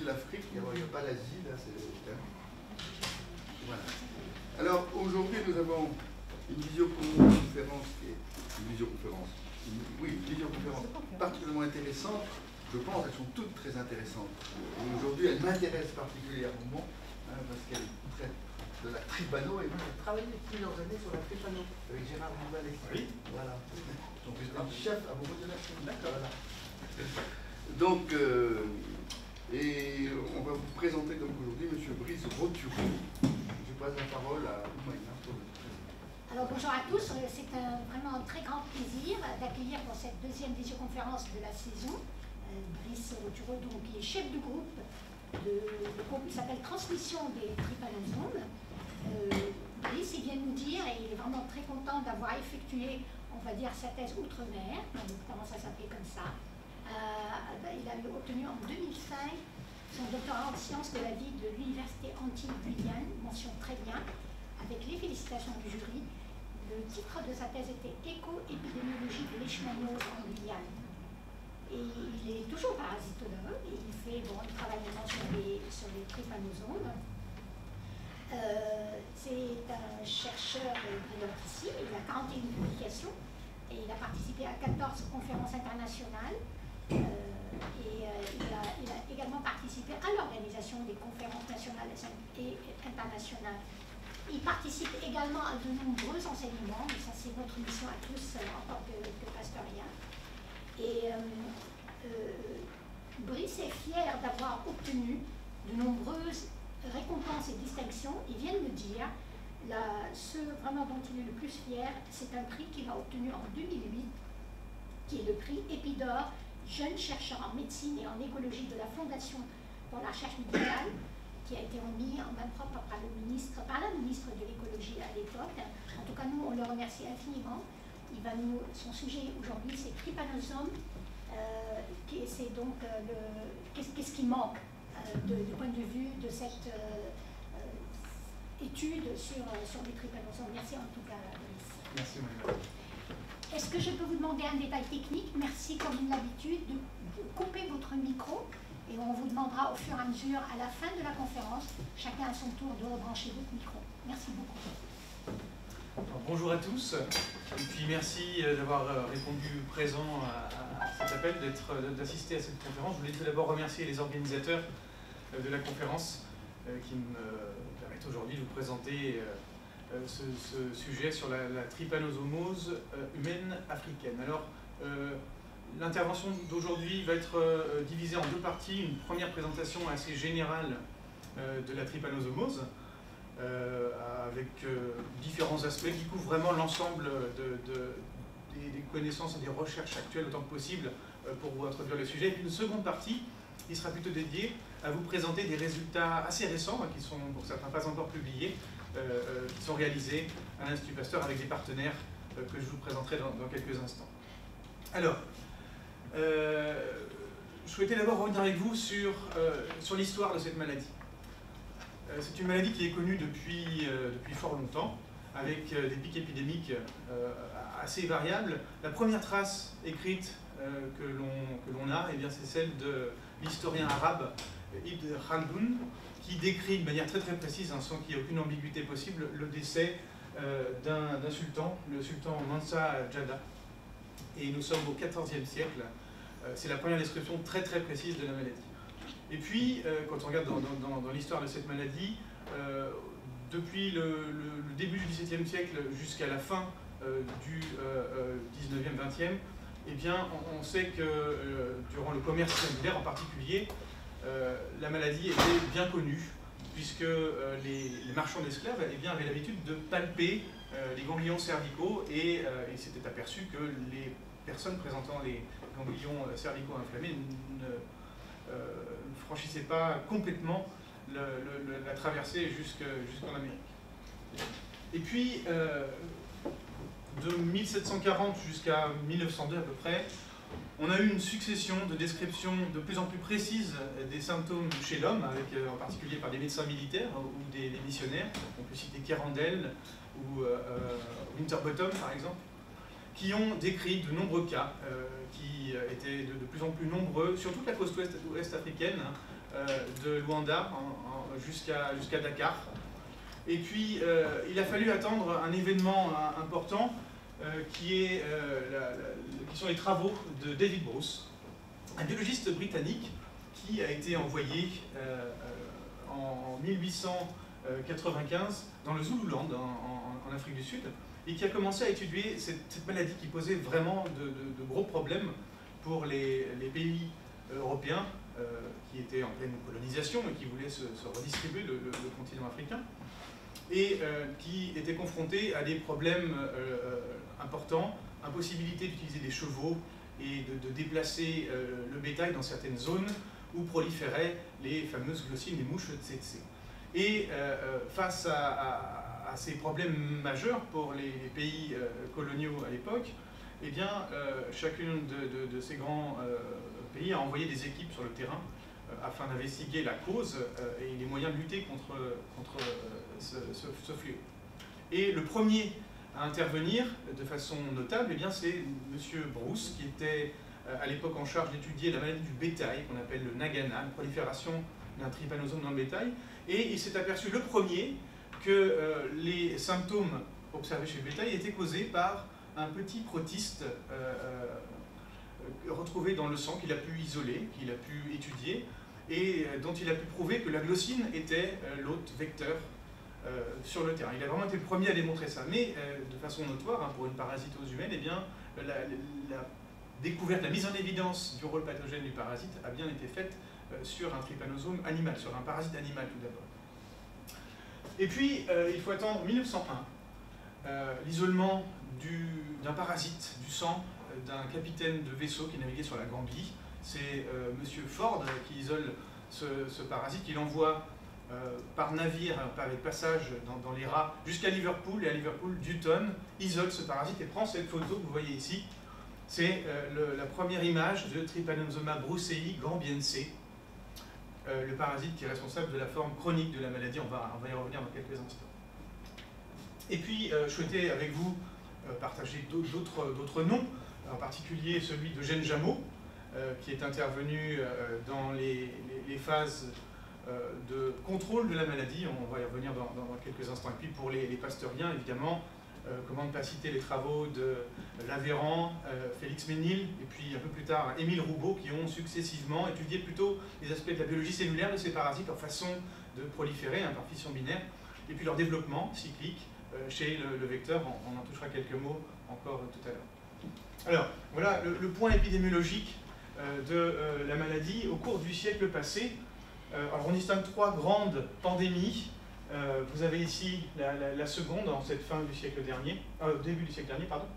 l'Afrique, il n'y a pas l'Asie, là, c'est... Voilà. Alors, aujourd'hui, nous avons une visioconférence qui est... Une visioconférence. Oui, une visioconférence particulièrement intéressante. Je pense qu'elles sont toutes très intéressantes. Aujourd'hui, elles m'intéressent particulièrement, hein, parce qu'elles traitent de la tripano, et moi j'ai travaillé plusieurs années sur la tripano avec Gérard Rivalet. Oui. Voilà. Donc j'étais chef à beaucoup de la D'accord. Voilà. Donc, et on va vous présenter donc aujourd'hui M. Brice Rotureau. Je passe la parole à Oumaïna pour le présenter. Alors bonjour à tous, c'est vraiment un très grand plaisir d'accueillir pour cette deuxième visioconférence de la saison Brice Rotureau, donc, qui est chef du groupe qui s'appelle Transmission des trypanosomes. Brice, il vient nous dire, et il est vraiment très content d'avoir effectué, on va dire, sa thèse outre-mer, notamment ça s'appelait comme ça. Il a obtenu en 2005 son doctorat en sciences de la vie de l'université Antilles-Guyane, mention très bien, avec les félicitations du jury. Le titre de sa thèse était Éco-épidémiologie de l'échymaniose en Guyane. Et il est toujours parasitologue, et il travaille maintenant sur les trypanosomes. C'est un chercheur brillant ici, il a 41 publications, et il a participé à 14 conférences internationales, et il a également participé à l'organisation des conférences nationales et internationales. Il participe également à de nombreux enseignements, mais ça c'est notre mission à tous en tant que pastorien. Et Brice est fier d'avoir obtenu de nombreuses récompenses et distinctions. Il vient de me dire, ce vraiment dont il est le plus fier, c'est un prix qu'il a obtenu en 2008, qui est le prix Épidore, jeune chercheur en médecine et en écologie de la Fondation pour la recherche médicale, qui a été remis en main propre par la ministre de l'écologie à l'époque. En tout cas, nous, on le remercie infiniment. Son sujet aujourd'hui, c'est trypanosome. C'est donc qu'est-ce qui manque du point de vue de cette étude sur les trypanosomes. Merci en tout cas, Brice. Merci, madame. Est-ce que je peux vous demander un détail technique? Merci, comme d'habitude, de couper votre micro et on vous demandera au fur et à mesure, à la fin de la conférence, chacun à son tour de rebrancher votre micro. Merci beaucoup. Alors, bonjour à tous, et puis merci d'avoir répondu présent à cet appel, d'assister à cette conférence. Je voulais tout d'abord remercier les organisateurs de la conférence qui me permettent aujourd'hui de vous présenter ce sujet sur la trypanosomose humaine africaine. Alors, l'intervention d'aujourd'hui va être divisée en deux parties. Une première présentation assez générale de la trypanosomose, avec différents aspects qui couvrent vraiment l'ensemble des connaissances et des recherches actuelles autant que possible pour vous introduire le sujet. Et puis une seconde partie qui sera plutôt dédiée à vous présenter des résultats assez récents, qui sont pour certains pas encore publiés, qui sont réalisés à l'Institut Pasteur avec des partenaires que je vous présenterai dans quelques instants. Alors, je souhaitais d'abord revenir avec vous sur l'histoire de cette maladie. C'est une maladie qui est connue depuis fort longtemps, avec des pics épidémiques assez variables. La première trace écrite que l'on a, c'est celle de l'historien arabe Ibn Khaldoun, qui décrit de manière très très précise, sans qu'il n'y ait aucune ambiguïté possible, le décès d'un sultan, le sultan Mansa Jada. Et nous sommes au XIVe siècle. C'est la première description très très précise de la maladie. Et puis, quand on regarde dans l'histoire de cette maladie, depuis le début du XVIIe siècle jusqu'à la fin du XIXe, XXe, on sait que durant le commerce triangulaire en particulier, la maladie était bien connue, puisque les marchands d'esclaves avaient l'habitude de palper les ganglions cervicaux et ils s'étaient aperçus que les personnes présentant les ganglions cervicaux inflammés ne franchissaient pas complètement la traversée jusqu'en Amérique. Et puis, de 1740 jusqu'à 1902 à peu près, on a eu une succession de descriptions de plus en plus précises des symptômes chez l'homme, avec en particulier par des médecins militaires ou des missionnaires. On peut citer Kerandel ou Winterbottom par exemple, qui ont décrit de nombreux cas qui étaient de plus en plus nombreux sur toute la côte ouest africaine, de Luanda jusqu'à Dakar. Et puis, il a fallu attendre un événement important qui sont les travaux de David Bruce, un biologiste britannique qui a été envoyé en 1895 dans le Zululand, en Afrique du Sud, et qui a commencé à étudier cette maladie qui posait vraiment de gros problèmes pour les pays européens qui étaient en pleine colonisation et qui voulaient se redistribuer le continent africain, et qui étaient confrontés à des problèmes importants, impossibilité d'utiliser des chevaux et de déplacer le bétail dans certaines zones où proliféraient les fameuses glossines, les mouches tsetse. Et face à ces problèmes majeurs pour les pays coloniaux à l'époque, eh bien, chacun de ces grands pays a envoyé des équipes sur le terrain afin d'investiguer la cause et les moyens de lutter contre ce fléau. Et le premier à intervenir de façon notable, eh bien, c'est M. Bruce, qui était à l'époque en charge d'étudier la maladie du bétail, qu'on appelle le Nagana, une prolifération d'un trypanosome dans le bétail, et il s'est aperçu le premier que les symptômes observés chez le bétail étaient causés par un petit protiste retrouvé dans le sang qu'il a pu isoler, qu'il a pu étudier, et dont il a pu prouver que la glossine était l'hôte vecteur sur le terrain. Il a vraiment été le premier à démontrer ça, mais de façon notoire, hein, pour une parasitose humaine, eh bien, la découverte, la mise en évidence du rôle pathogène du parasite a bien été faite sur un trypanosome animal, sur un parasite animal tout d'abord. Et puis, il faut attendre 1901, l'isolement d'un parasite du sang d'un capitaine de vaisseau qui naviguait sur la Gambie. C'est M. Ford qui isole ce parasite, il envoie par navire, avec passage dans les rats, jusqu'à Liverpool, et à Liverpool, Dutton isole ce parasite et prend cette photo que vous voyez ici. C'est la première image de Trypanosoma brucei gambiense, le parasite qui est responsable de la forme chronique de la maladie. On va y revenir dans quelques instants. Et puis, je souhaitais avec vous partager d'autres noms, en particulier celui d'Eugène Jameau, qui est intervenu dans les phases de contrôle de la maladie. On va y revenir dans quelques instants. Et puis pour les pasteuriens, évidemment, comment ne pas citer les travaux de Laveran, Félix Ménil, et puis un peu plus tard Émile Roubaud, qui ont successivement étudié plutôt les aspects de la biologie cellulaire de ces parasites, leur façon de proliférer par fission binaire, et puis leur développement cyclique chez le vecteur. On en touchera quelques mots encore tout à l'heure. Alors, voilà le point épidémiologique de la maladie au cours du siècle passé. Alors on distingue trois grandes pandémies. Vous avez ici la seconde en cette fin du siècle dernier, début du siècle dernier, pardon.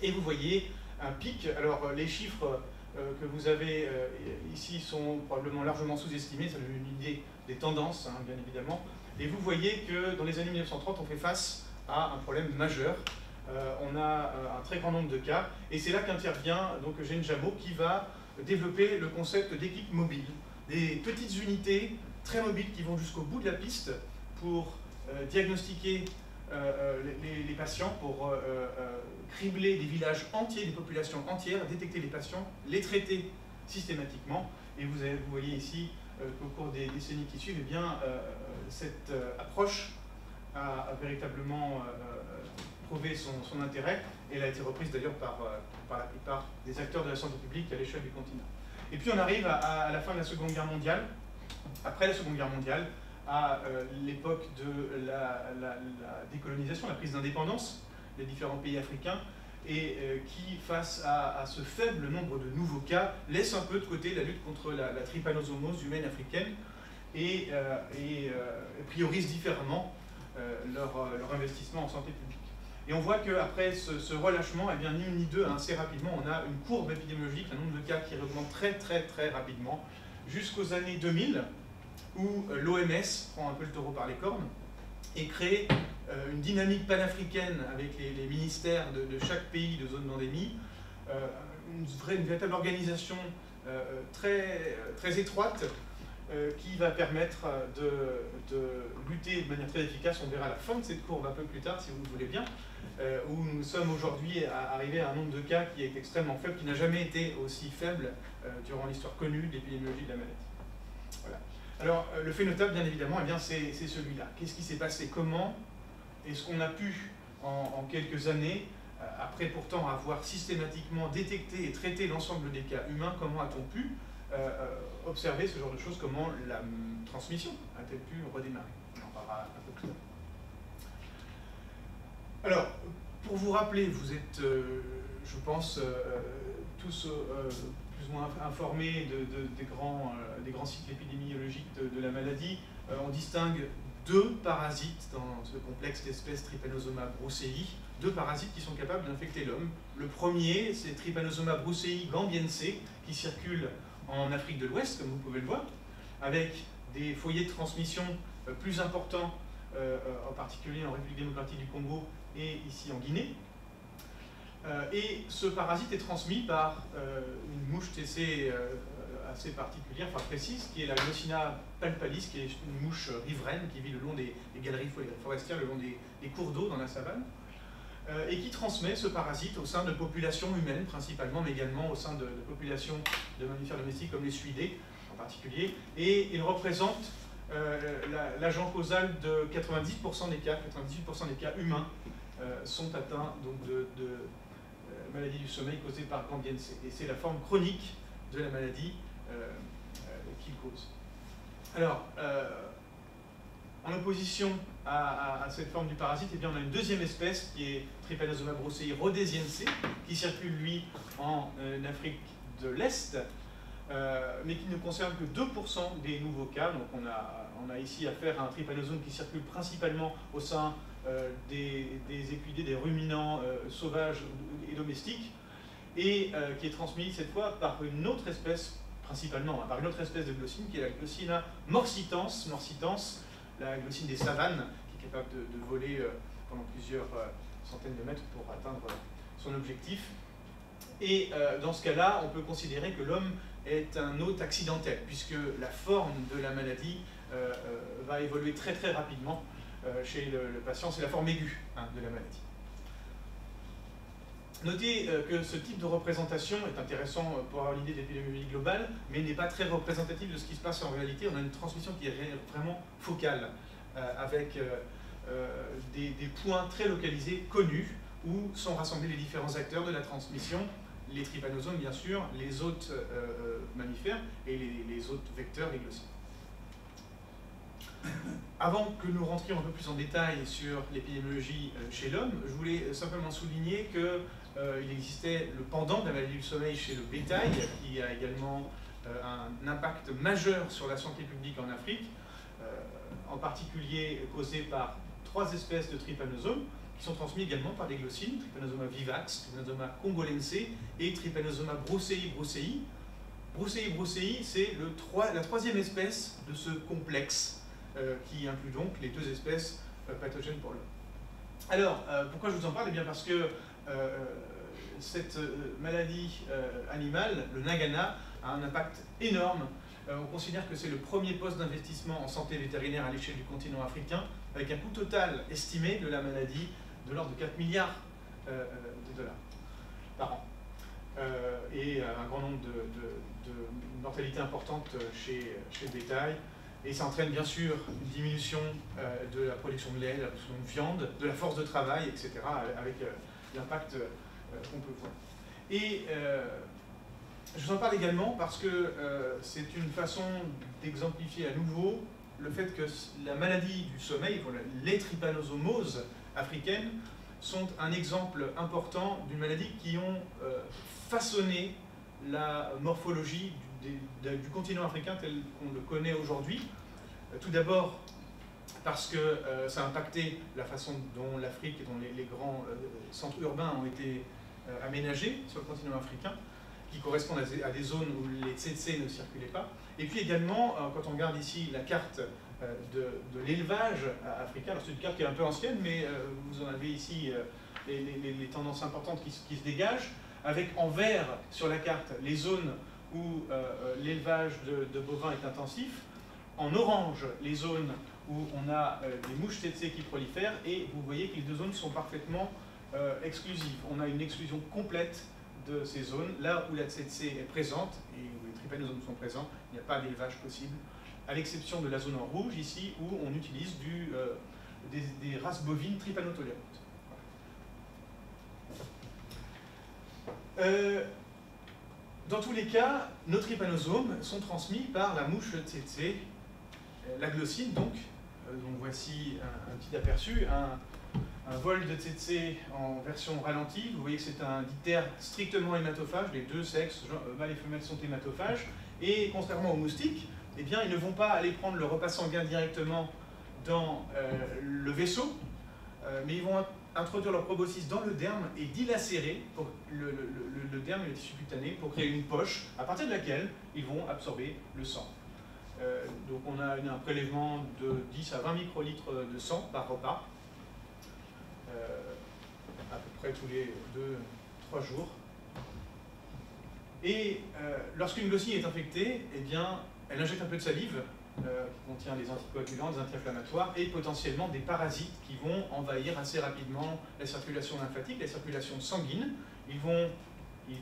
Et vous voyez un pic. Alors les chiffres que vous avez ici sont probablement largement sous-estimés, ça donne une idée des tendances, hein, bien évidemment. Et vous voyez que dans les années 1930, on fait face à un problème majeur. On a un très grand nombre de cas, et c'est là qu'intervient donc Eugène Jameau, qui va développer le concept d'équipe mobile, des petites unités très mobiles qui vont jusqu'au bout de la piste pour diagnostiquer les patients, pour cribler des villages entiers, des populations entières, détecter les patients, les traiter systématiquement. Et vous voyez ici qu'au cours des décennies qui suivent, eh bien, cette approche a véritablement prouvé son intérêt, et elle a été reprise d'ailleurs par la plupart des acteurs de la santé publique à l'échelle du continent. Et puis on arrive à la fin de la Seconde Guerre mondiale, après la Seconde Guerre mondiale, à l'époque de la décolonisation, la prise d'indépendance des différents pays africains, et qui, face à ce faible nombre de nouveaux cas, laisse un peu de côté la lutte contre la trypanosomose humaine africaine et priorise différemment leur investissement en santé publique. Et on voit qu'après ce relâchement, eh bien, ni une ni deux, assez rapidement, on a une courbe épidémiologique, un nombre de cas qui augmente très rapidement, jusqu'aux années 2000, où l'OMS prend un peu le taureau par les cornes et crée une dynamique panafricaine avec les ministères de chaque pays de zone d'endémie, une véritable organisation très étroite, qui va permettre de lutter de manière très efficace. On verra la fin de cette courbe un peu plus tard, si vous le voulez bien, où nous sommes aujourd'hui arrivés à un nombre de cas qui est extrêmement faible, qui n'a jamais été aussi faible durant l'histoire connue de l'épidémiologie de la maladie. Voilà. Alors, le fait notable, bien évidemment, eh c'est celui-là. Qu'est-ce qui s'est passé? Comment est-ce qu'on a pu, en quelques années, après pourtant avoir systématiquement détecté et traité l'ensemble des cas humains, comment a-t-on pu observer ce genre de choses? Comment la transmission a-t-elle pu redémarrer? On en parlera un peu plus tard. Alors, pour vous rappeler, vous êtes, je pense, tous plus ou moins informés des grands cycles épidémiologiques de la maladie. On distingue deux parasites dans ce complexe d'espèces Trypanosoma brucei, deux parasites qui sont capables d'infecter l'homme. Le premier, c'est Trypanosoma brucei gambiense, qui circule en Afrique de l'Ouest, comme vous pouvez le voir, avec des foyers de transmission plus importants, en particulier en République démocratique du Congo et ici en Guinée. Et ce parasite est transmis par une mouche TC assez particulière, enfin précise, qui est la Glossina palpalis, qui est une mouche riveraine qui vit le long des galeries forestières, le long des cours d'eau dans la savane, et qui transmet ce parasite au sein de populations humaines principalement, mais également au sein de populations de mammifères domestiques comme les suidés en particulier, et il représente l'agent causal de 90% des cas, 98% des cas humains sont atteints donc, de maladie du sommeil causée par Gambiense. Et c'est la forme chronique de la maladie qu'il cause. Alors, en opposition à cette forme du parasite, eh bien, on a une deuxième espèce qui est Trypanosoma brucei rhodesiense, qui circule, lui, en Afrique de l'Est, mais qui ne concerne que 2% des nouveaux cas. Donc on a ici affaire à un trypanosome qui circule principalement au sein des équidés, des ruminants sauvages et domestiques, et qui est transmis cette fois par une autre espèce, principalement par une autre espèce de glossine, qui est la Glossina morsitans, la glossine des savanes, qui est capable de voler pendant plusieurs centaines de mètres pour atteindre son objectif. Et dans ce cas-là, on peut considérer que l'homme est un hôte accidentel, puisque la forme de la maladie va évoluer très très rapidement chez le patient. C'est la forme aiguë de la maladie. Notez que ce type de représentation est intéressant pour avoir l'idée d'épidémiologie globale, mais n'est pas très représentatif de ce qui se passe en réalité. On a une transmission qui est vraiment focale, avec des points très localisés, connus, où sont rassemblés les différents acteurs de la transmission, les trypanosomes bien sûr, les hôtes mammifères et les hôtes vecteurs et glossides. Avant que nous rentrions un peu plus en détail sur l'épidémiologie chez l'homme, je voulais simplement souligner qu'il existait le pendant de la maladie du sommeil chez le bétail, qui a également un impact majeur sur la santé publique en Afrique, en particulier causé par 3 espèces de trypanosomes, qui sont transmis également par des glossines, Trypanosoma vivax, Trypanosoma congolense et Trypanosoma brucei. Brucei, c'est la 3e espèce de ce complexe, qui inclut donc les 2 espèces pathogènes pour l'homme. Alors, pourquoi je vous en parle? Eh bien parce que cette maladie animale, le Nagana, a un impact énorme. On considère que c'est le premier poste d'investissement en santé vétérinaire à l'échelle du continent africain, avec un coût total estimé de la maladie de l'ordre de 4 milliards de dollars par an. Et un grand nombre de mortalités importantes chez le bétail. Et ça entraîne bien sûr une diminution de la production de lait, de la production de viande, de la force de travail, etc., avec l'impact qu'on peut voir. Et je vous en parle également parce que c'est une façon d'exemplifier à nouveau le fait que la maladie du sommeil, les trypanosomoses africaines, sont un exemple important d'une maladie qui ont façonné la morphologie du continent africain tel qu'on le connaît aujourd'hui. Tout d'abord parce que ça a impacté la façon dont l'Afrique et dont les grands centres urbains ont été aménagés sur le continent africain, qui correspondent à des zones où les tsetse ne circulaient pas. Et puis également, quand on regarde ici la carte de l'élevage africain, alors c'est une carte qui est un peu ancienne, mais vous en avez ici les tendances importantes qui se dégagent, avec en vert sur la carte les zones où l'élevage de bovins est intensif, en orange les zones où on a des mouches tsetse qui prolifèrent, et vous voyez que les 2 zones sont parfaitement exclusives. On a une exclusion complète de ces zones, là où la tsetse est présente et où les trypanosomes sont présents, il n'y a pas d'élevage possible à l'exception de la zone en rouge, ici, où on utilise des races bovines trypanotolérantes. Dans tous les cas, nos trypanosomes sont transmis par la mouche tsetse, la glossine donc. Donc voici un petit aperçu, un vol de tsetse en version ralentie. Vous voyez que c'est un diptère strictement hématophage, les deux sexes, mâles et femelles, sont hématophages. Et contrairement aux moustiques, eh bien, ils ne vont pas aller prendre le repas sanguin directement dans le vaisseau, mais ils vont introduire leur proboscis dans le derme et dilacérer le derme et le tissu cutané pour créer une poche à partir de laquelle ils vont absorber le sang. Donc on a un prélèvement de 10 à 20 microlitres de sang par repas, à peu près tous les 2-3 jours. Et lorsqu'une glossine est infectée, eh bien, elle injecte un peu de salive qui contient des anticoagulants, des anti-inflammatoires et potentiellement des parasites qui vont envahir assez rapidement la circulation lymphatique, la circulation sanguine. Ils vont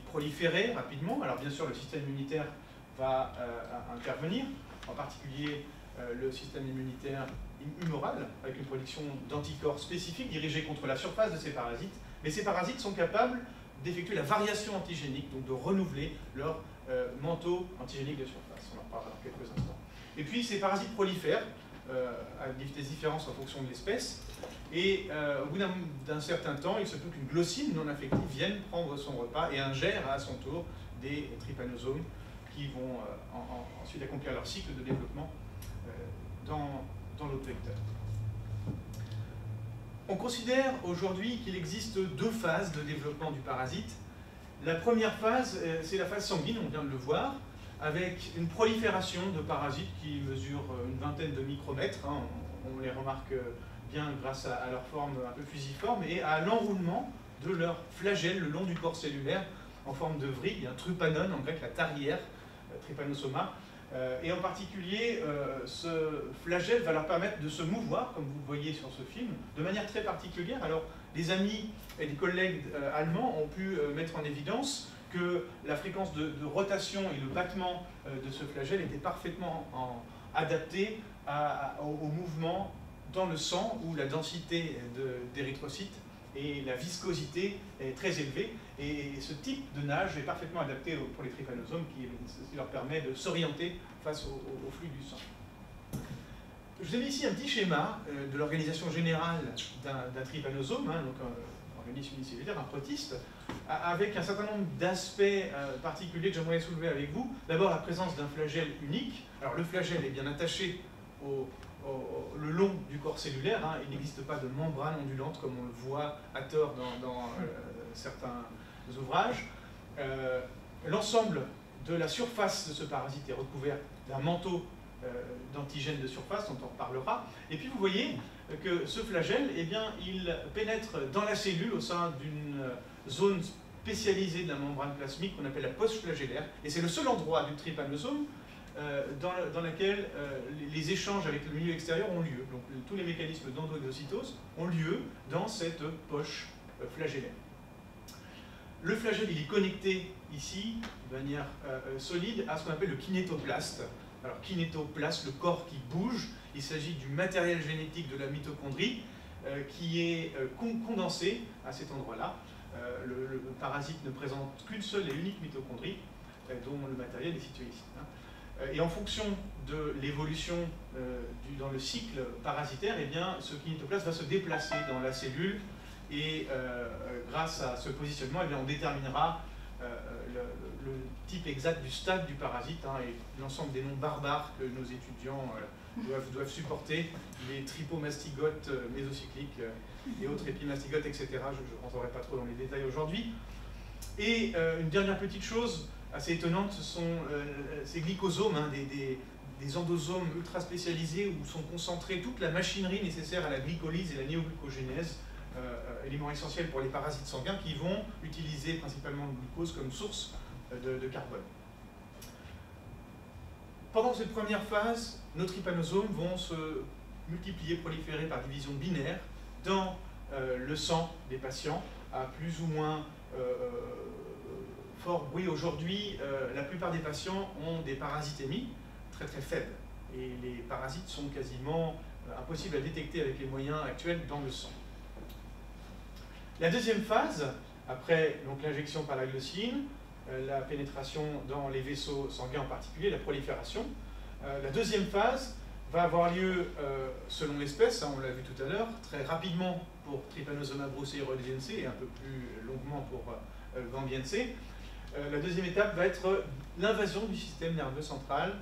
proliférer rapidement. Alors bien sûr, le système immunitaire va intervenir, en particulier le système immunitaire humoral, avec une production d'anticorps spécifiques dirigés contre la surface de ces parasites. Mais ces parasites sont capables d'effectuer la variation antigénique, donc de renouveler leur manteau antigénique de surface. On en parlera dans quelques instants. Et puis ces parasites prolifèrent à des différences en fonction de l'espèce. Et au bout d'un certain temps, il se peut qu'une glossine non infective vienne prendre son repas et ingère à son tour des trypanosomes qui vont ensuite accomplir leur cycle de développement dans l'autre vecteur. On considère aujourd'hui qu'il existe deux phases de développement du parasite. La première phase, c'est la phase sanguine, on vient de le voir, avec une prolifération de parasites qui mesurent une vingtaine de micromètres. Hein, on les remarque bien grâce à leur forme un peu fusiforme et à l'enroulement de leurs flagelles le long du corps cellulaire en forme de vrille, un trupanon, en grec la tarière, trypanosoma. Et en particulier, ce flagelle va leur permettre de se mouvoir, comme vous le voyez sur ce film, de manière très particulière. Alors, des amis et des collègues allemands ont pu mettre en évidence que la fréquence de rotation et le battement de ce flagelle était parfaitement adaptée au mouvement dans le sang, où la densité d'érythrocytes et la viscosité est très élevée. Et ce type de nage est parfaitement adapté pour les trypanosomes, qui leur permet de s'orienter face au flux du sang. Je vous ai mis ici un petit schéma de l'organisation générale d'un trypanosome, hein, donc un organisme unicellulaire, un protiste, avec un certain nombre d'aspects particuliers que j'aimerais soulever avec vous. D'abord, la présence d'un flagelle unique. Alors, le flagelle est bien attaché le long du corps cellulaire, hein. Il n'existe pas de membrane ondulante comme on le voit à tort dans certains ouvrages. L'ensemble de la surface de ce parasite est recouvert d'un manteau d'antigènes de surface, dont on reparlera. Et puis vous voyez que ce flagelle, eh bien, il pénètre dans la cellule au sein d'une zone spécialisée de la membrane plasmique qu'on appelle la poche flagellaire. Et c'est le seul endroit du trypanosome dans laquelle les échanges avec le milieu extérieur ont lieu. Donc tous les mécanismes d'endoexocytose ont lieu dans cette poche flagellaire. Le flagelle, il est connecté ici, de manière solide, à ce qu'on appelle le kinétoplaste. Alors kinétoplaste, le corps qui bouge, il s'agit du matériel génétique de la mitochondrie qui est condensé à cet endroit-là. Le parasite ne présente qu'une seule et unique mitochondrie, dont le matériel est situé ici. Et en fonction de l'évolution dans le cycle parasitaire, eh bien, ce kinétoplaste va se déplacer dans la cellule et grâce à ce positionnement, eh bien, on déterminera le type exact du stade du parasite, hein, et l'ensemble des noms barbares que nos étudiants doivent supporter, les tripomastigotes mésocycliques et autres épimastigotes, etc. Je ne rentrerai pas trop dans les détails aujourd'hui. Et une dernière petite chose assez étonnante, ce sont ces glycosomes, hein, des endosomes ultra spécialisés où sont concentrées toute la machinerie nécessaire à la glycolyse et la néoglucogénèse, éléments essentiels pour les parasites sanguins qui vont utiliser principalement le glucose comme source de carbone. Pendant cette première phase, nos trypanosomes vont se multiplier, proliférer par division binaire dans le sang des patients à plus ou moins fort bruit. Aujourd'hui, la plupart des patients ont des parasitémies très très faibles. et les parasites sont quasiment impossibles à détecter avec les moyens actuels dans le sang. La deuxième phase, après l'injection par la glossine, la pénétration dans les vaisseaux sanguins en particulier, la prolifération, la deuxième phase va avoir lieu selon l'espèce, on l'a vu tout à l'heure, très rapidement pour Trypanosoma brucei rhodesiense et un peu plus longuement pour Gambiense. La deuxième étape va être l'invasion du système nerveux central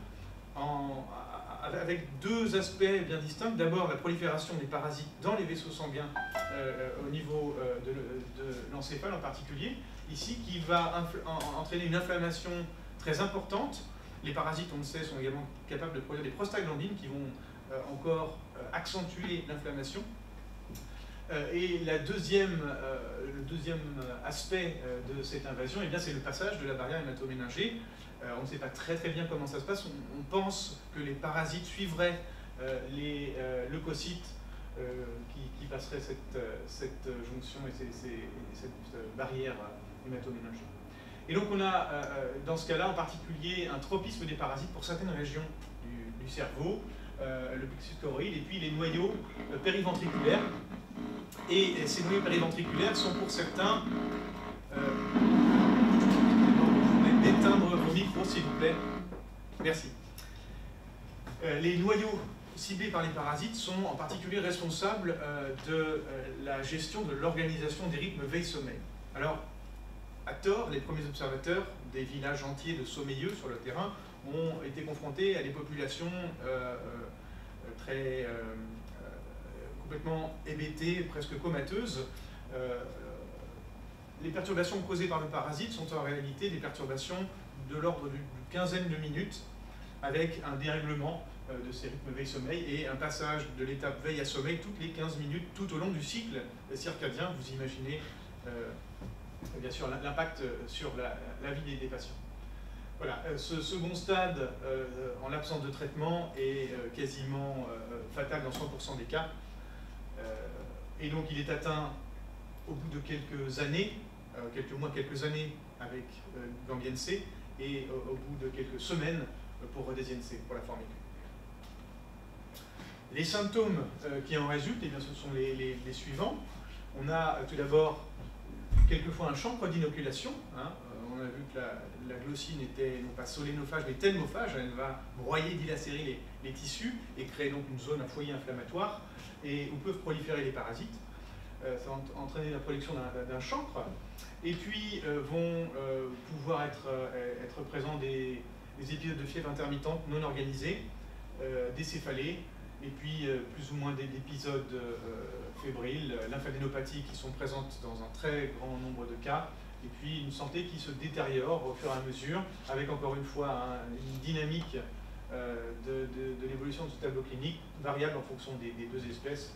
avec deux aspects bien distincts. D'abord, la prolifération des parasites dans les vaisseaux sanguins au niveau de l'encéphale en particulier, ici, qui va entraîner une inflammation très importante. Les parasites, on le sait, sont également capables de produire des prostaglandines qui vont encore accentuer l'inflammation. Et le deuxième aspect de cette invasion, eh bien, c'est le passage de la barrière hématoméningée. On ne sait pas très bien comment ça se passe. On pense que les parasites suivraient les leucocytes qui passeraient cette jonction et cette barrière hématoméningée. Et donc on a dans ce cas-là en particulier un tropisme des parasites pour certaines régions du cerveau, le plexus choroïde, et puis les noyaux périventriculaires. Et ces noyaux périventriculaires sont pour certains... d'éteindre vos micros, s'il vous plaît. Merci. Les noyaux ciblés par les parasites sont en particulier responsables de la gestion de l'organisation des rythmes veille-sommeil. Alors, à tort, les premiers observateurs des villages entiers de sommeilleux sur le terrain ont été confrontés à des populations complètement hébétées, presque comateuses. Les perturbations causées par le parasite sont en réalité des perturbations de l'ordre d'une quinzaine de minutes, avec un dérèglement de ces rythmes veille-sommeil et un passage de l'étape veille à sommeil toutes les 15 minutes tout au long du cycle circadien. Vous imaginez bien sûr l'impact sur la vie des patients. Voilà, ce second stade, en l'absence de traitement, est quasiment fatal dans 100% des cas. Et donc il est atteint au bout de quelques années, quelques mois, quelques années avec Gambiense, et au bout de quelques semaines pour Rhodesiense, pour la forme aiguë. Les symptômes qui en résultent, eh bien, ce sont les suivants. On a tout d'abord quelquefois un chancre d'inoculation. On a vu que la glossine était non pas solénophage mais telmophage. Elle va broyer, dilacérer les tissus et créer donc une zone, un foyer inflammatoire, et où peuvent proliférer les parasites. Ça va entraîner la production d'un chancre. Et puis vont pouvoir être présents des épisodes de fièvre intermittente non organisés, des céphalées, et puis plus ou moins d'épisodes fébriles, lymphadénopathies qui sont présentes dans un très grand nombre de cas, et puis une santé qui se détériore au fur et à mesure, avec encore une fois une dynamique de l'évolution de ce tableau clinique, variable en fonction des deux espèces,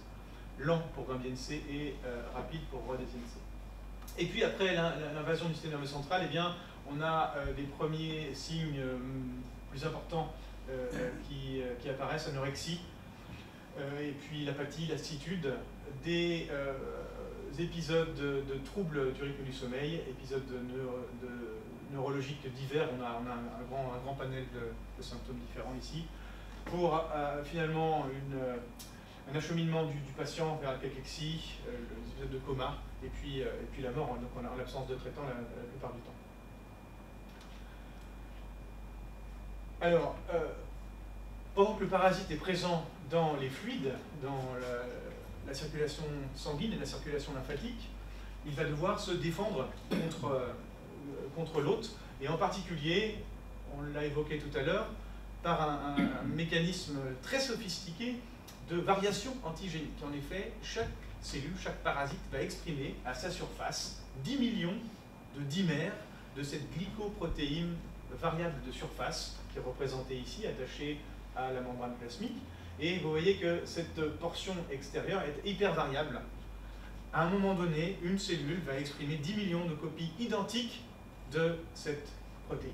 lent pour Gambiense et rapide pour Rhodesiense. Et puis après l'invasion du système nerveux central, eh bien, on a des premiers signes plus importants qui apparaissent, anorexie, et puis l'apathie, lassitude, des épisodes de troubles du rythme du sommeil, épisodes neurologiques divers. On a un grand panel de symptômes différents ici, pour finalement un acheminement du patient vers la cachexie, les épisodes de coma, et puis la mort, donc en l'absence de traitement la plupart du temps. Alors, pendant que le parasite est présent dans les fluides, dans la circulation sanguine et la circulation lymphatique, il va devoir se défendre contre l'hôte, et en particulier, on l'a évoqué tout à l'heure, par un mécanisme très sophistiqué de variation antigénique. En effet, chaque cellule, chaque parasite va exprimer à sa surface 10 millions de dimères de cette glycoprotéine variable de surface, qui est représentée ici, attachée à la membrane plasmique. Et vous voyez que cette portion extérieure est hyper variable. À un moment donné, une cellule va exprimer 10 millions de copies identiques de cette protéine.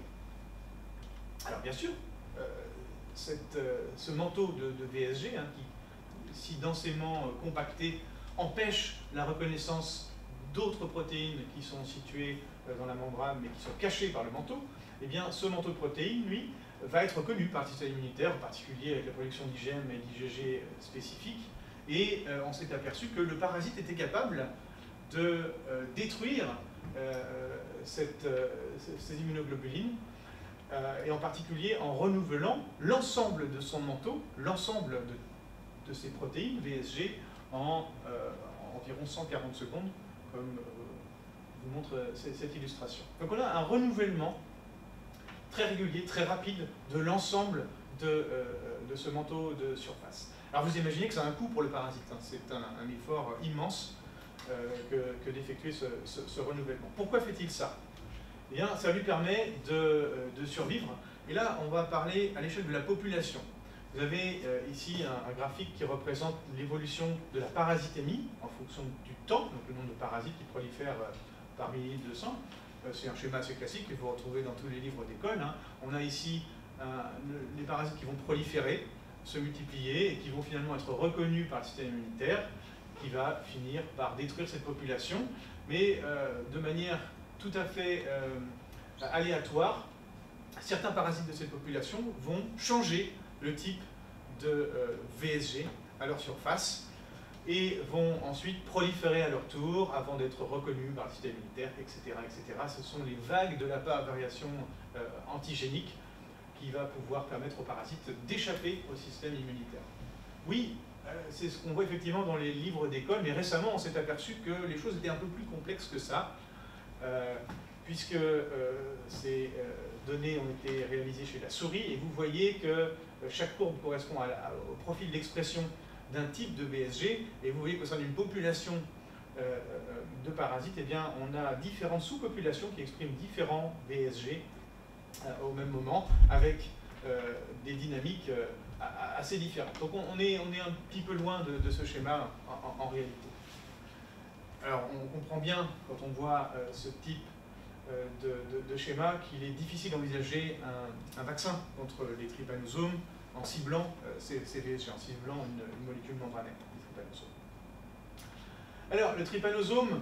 Alors bien sûr, ce manteau de VSG, qui si densément compacté, empêche la reconnaissance d'autres protéines qui sont situées dans la membrane mais qui sont cachées par le manteau. Eh bien, ce manteau de protéines, lui, va être connu par le système immunitaire, en particulier avec la production d'IgM et d'IgG spécifiques. Et on s'est aperçu que le parasite était capable de détruire ces immunoglobulines, et en particulier en renouvelant l'ensemble de son manteau, l'ensemble de ses protéines VSG en environ 140 secondes, comme vous montre cette illustration. Donc on a un renouvellement très régulier, très rapide de l'ensemble de ce manteau de surface. Alors vous imaginez que ça a un coût pour le parasite, hein. C'est un effort immense que d'effectuer ce renouvellement. Pourquoi fait-il ça? Eh bien, ça lui permet de survivre. Et là, on va parler à l'échelle de la population. Vous avez ici un graphique qui représente l'évolution de la parasitémie en fonction du temps, donc le nombre de parasites qui prolifèrent par milliers de sang. C'est un schéma assez classique que vous retrouvez dans tous les livres d'école, hein. On a ici les parasites qui vont proliférer, se multiplier et qui vont finalement être reconnus par le système immunitaire, qui va finir par détruire cette population, mais de manière tout à fait aléatoire. Certains parasites de cette population vont changer le type de VSG à leur surface et vont ensuite proliférer à leur tour avant d'être reconnus par le système immunitaire, etc., etc. Ce sont les vagues de la variation antigénique qui va pouvoir permettre aux parasites d'échapper au système immunitaire. Oui, c'est ce qu'on voit effectivement dans les livres d'école, mais récemment on s'est aperçu que les choses étaient un peu plus complexes que ça, puisque ces données ont été réalisées chez la souris, et vous voyez que chaque courbe correspond au profil d'expression d'un type de VSG, et vous voyez qu'au sein d'une population de parasites, eh bien, on a différentes sous-populations qui expriment différents VSG au même moment, avec des dynamiques assez différentes. Donc on est un petit peu loin de ce schéma en réalité. Alors on comprend bien, quand on voit ce type de schéma, qu'il est difficile d'envisager un vaccin contre les trypanosomes en ciblant ces VSG, en ciblant une molécule membranaire, les trypanosomes. Alors, le trypanosome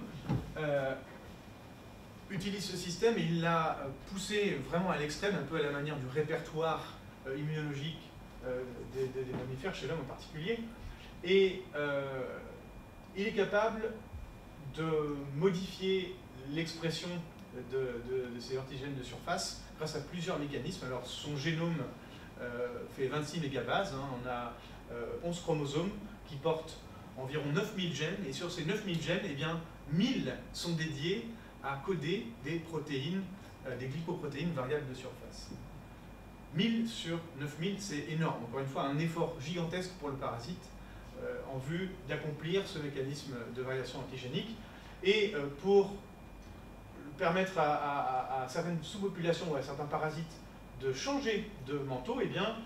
utilise ce système et il l'a poussé vraiment à l'extrême, un peu à la manière du répertoire immunologique des mammifères, chez l'homme en particulier. Et il est capable de modifier l'expression de ces antigènes de surface grâce à plusieurs mécanismes. Alors, son génome fait 26 mégabases, hein. On a 11 chromosomes qui portent environ 9000 gènes, et sur ces 9000 gènes, eh bien, 1000 sont dédiés à coder des protéines, des glycoprotéines variables de surface. 1000 sur 9000, c'est énorme. Encore une fois, un effort gigantesque pour le parasite en vue d'accomplir ce mécanisme de variation antigénique. Et pour permettre à certaines sous-populations ou à certains parasites de changer de manteau, eh bien,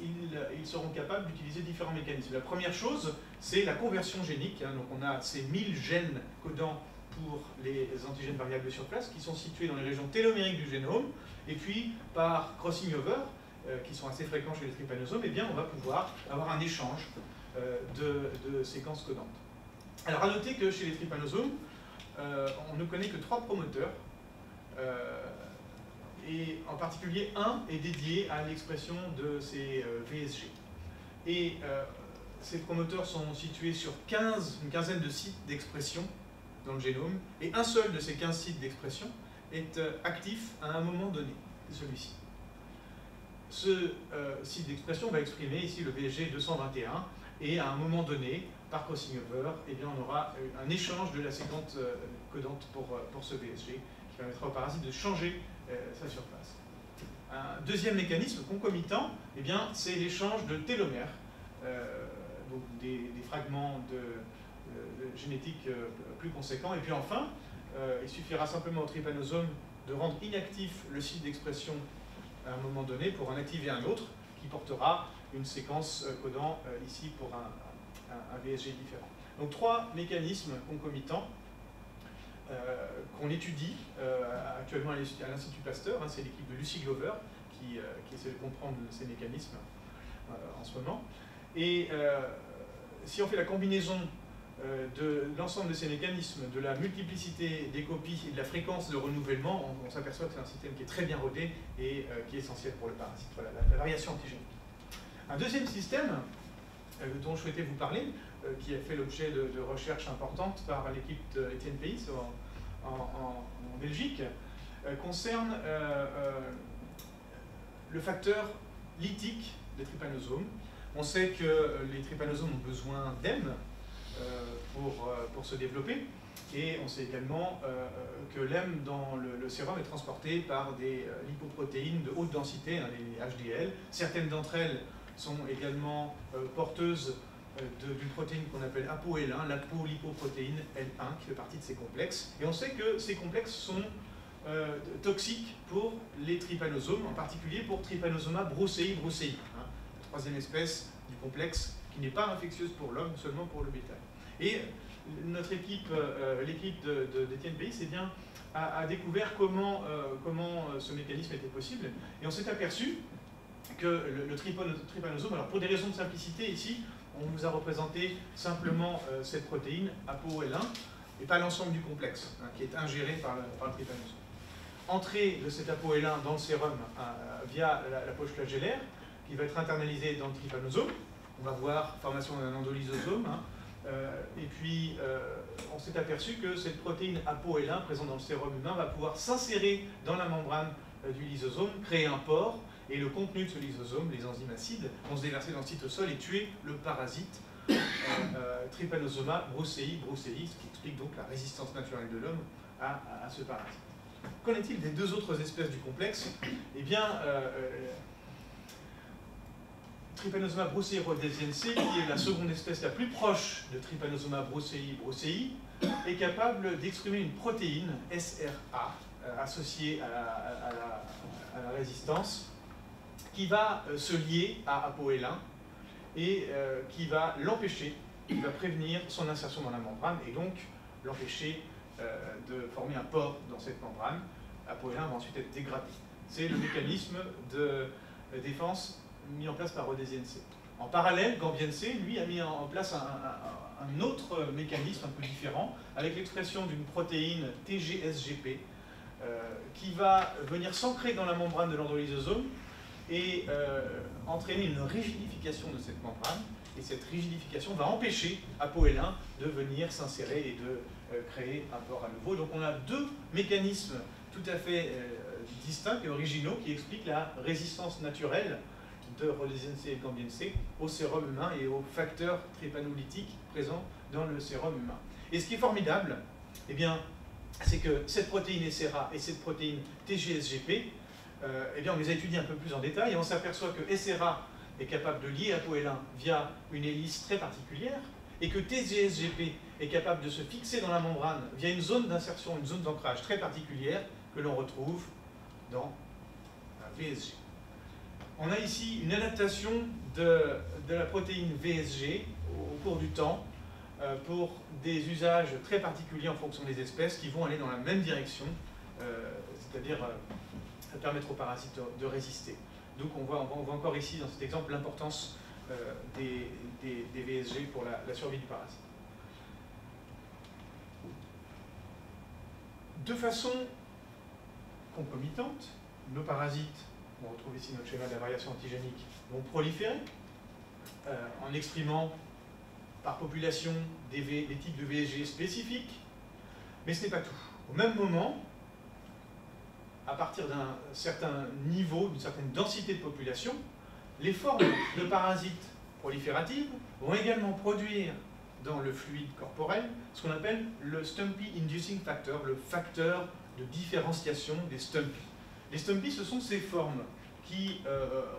ils seront capables d'utiliser différents mécanismes. La première chose, c'est la conversion génique, hein. Donc on a ces 1000 gènes codants pour les antigènes variables de surface qui sont situés dans les régions télomériques du génome, et puis par crossing over, qui sont assez fréquents chez les trypanosomes, eh bien, on va pouvoir avoir un échange de séquences codantes. Alors à noter que chez les trypanosomes, on ne connaît que 3 promoteurs, et en particulier un est dédié à l'expression de ces VSG. Et ces promoteurs sont situés sur une quinzaine de sites d'expression dans le génome, et un seul de ces 15 sites d'expression est actif à un moment donné, celui-ci. Ce site d'expression va exprimer ici le VSG 221, et à un moment donné, par crossing over, eh bien, on aura un échange de la séquence codante pour ce VSG, qui permettra au parasite de changer sa surface. Un deuxième mécanisme concomitant, eh bien, c'est l'échange de télomères, donc des fragments de génétique plus conséquents. Et puis enfin, il suffira simplement au trypanosome de rendre inactif le site d'expression à un moment donné pour en activer un autre qui portera une séquence codant ici pour un VSG différent. Donc 3 mécanismes concomitants qu'on étudie actuellement à l'Institut Pasteur, hein. C'est l'équipe de Lucy Glover qui essaie de comprendre ces mécanismes en ce moment. Et si on fait la combinaison de l'ensemble de ces mécanismes, de la multiplicité des copies et de la fréquence de renouvellement, on s'aperçoit que c'est un système qui est très bien rodé et qui est essentiel pour le parasite. Voilà, la variation antigénique. Un deuxième système dont je souhaitais vous parler, qui a fait l'objet de recherches importantes par l'équipe d'Étienne Pays en Belgique, concerne le facteur lytique des trypanosomes. On sait que les trypanosomes ont besoin d'hème pour se développer, et on sait également que l'hème dans le sérum est transporté par des lipoprotéines de haute densité, hein, les HDL. Certaines d'entre elles sont également porteuses d'une protéine qu'on appelle ApoL1, l'apolipoprotéine L1, qui fait partie de ces complexes. Et on sait que ces complexes sont toxiques pour les trypanosomes, en particulier pour Trypanosoma brucei brucei, hein, la troisième espèce du complexe qui n'est pas infectieuse pour l'homme, seulement pour le bétail. Et notre équipe, l'équipe d'Étienne Pays, a découvert comment ce mécanisme était possible. Et on s'est aperçu que le trypanosome, alors pour des raisons de simplicité ici, on nous a représenté simplement cette protéine ApoL1 et pas l'ensemble du complexe, hein, qui est ingéré par le trypanosome. Entrée de cet ApoL1 dans le sérum via la poche flagellaire, qui va être internalisée dans le trypanosome. On va voir formation d'un endolysosome, hein, et puis on s'est aperçu que cette protéine ApoL1 présente dans le sérum humain va pouvoir s'insérer dans la membrane du lysosome, créer un pore, et le contenu de ce lysosome, les enzymes acides, vont se déverser dans le cytosol et tuer le parasite Trypanosoma brucei brucei, ce qui explique donc la résistance naturelle de l'homme à ce parasite. Qu'en est-il des deux autres espèces du complexe? Eh bien, Trypanosoma brucei rhodesiense, qui est la seconde espèce la plus proche de Trypanosoma brucei brucei, est capable d'exprimer une protéine, SRA, associée à la résistance, qui va se lier à ApoL1 et qui va l'empêcher, qui va prévenir son insertion dans la membrane et donc l'empêcher de former un pore dans cette membrane. ApoL1 va ensuite être dégradé. C'est le mécanisme de défense mis en place par Rhodesiense. En parallèle, Gambiense, lui, a mis en place un autre mécanisme un peu différent, avec l'expression d'une protéine TGSGP, qui va venir s'ancrer dans la membrane de l'endolysosome et entraîner une rigidification de cette membrane. Et cette rigidification va empêcher ApoL1 de venir s'insérer et de créer un pore à nouveau. Donc on a deux mécanismes tout à fait distincts et originaux qui expliquent la résistance naturelle de Rhodesiense et Gambiense au sérum humain et aux facteurs tripanolytiques présents dans le sérum humain. Et ce qui est formidable, eh bien, c'est que cette protéine SRA et cette protéine TGSGP, eh bien, on les a étudiées un peu plus en détail et on s'aperçoit que SRA est capable de lier ApoL1 via une hélice très particulière et que TGSGP est capable de se fixer dans la membrane via une zone d'insertion, une zone d'ancrage très particulière que l'on retrouve dans un VSG. On a ici une adaptation de la protéine VSG au cours du temps pour des usages très particuliers en fonction des espèces qui vont aller dans la même direction, c'est-à-dire permettre aux parasites de résister. Donc on voit encore ici dans cet exemple l'importance des VSG pour la survie du parasite. De façon concomitante, nos parasites, on retrouve ici notre schéma de la variation antigénique, vont proliférer en exprimant par population des types de VSG spécifiques, mais ce n'est pas tout. Au même moment, à partir d'un certain niveau, d'une certaine densité de population, les formes de parasites prolifératives vont également produire dans le fluide corporel ce qu'on appelle le Stumpy Inducing Factor, le facteur de différenciation des Stumpy. Les Stumpy, ce sont ces formes qui,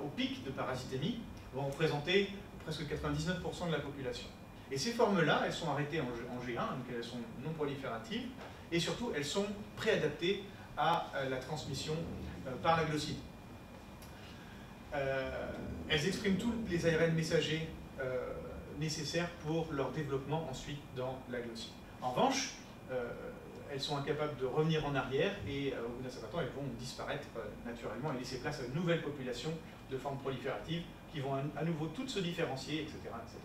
au pic de parasitémie, vont représenter presque 99% de la population. Et ces formes-là, elles sont arrêtées en G1, donc elles sont non prolifératives, et surtout, elles sont préadaptées à la transmission par la glossine. Elles expriment tous les ARN messagers nécessaires pour leur développement ensuite dans la glossine. En revanche, elles sont incapables de revenir en arrière et au bout d'un certain temps, elles vont disparaître naturellement et laisser place à une nouvelle population de formes prolifératives qui vont à nouveau toutes se différencier, etc., etc.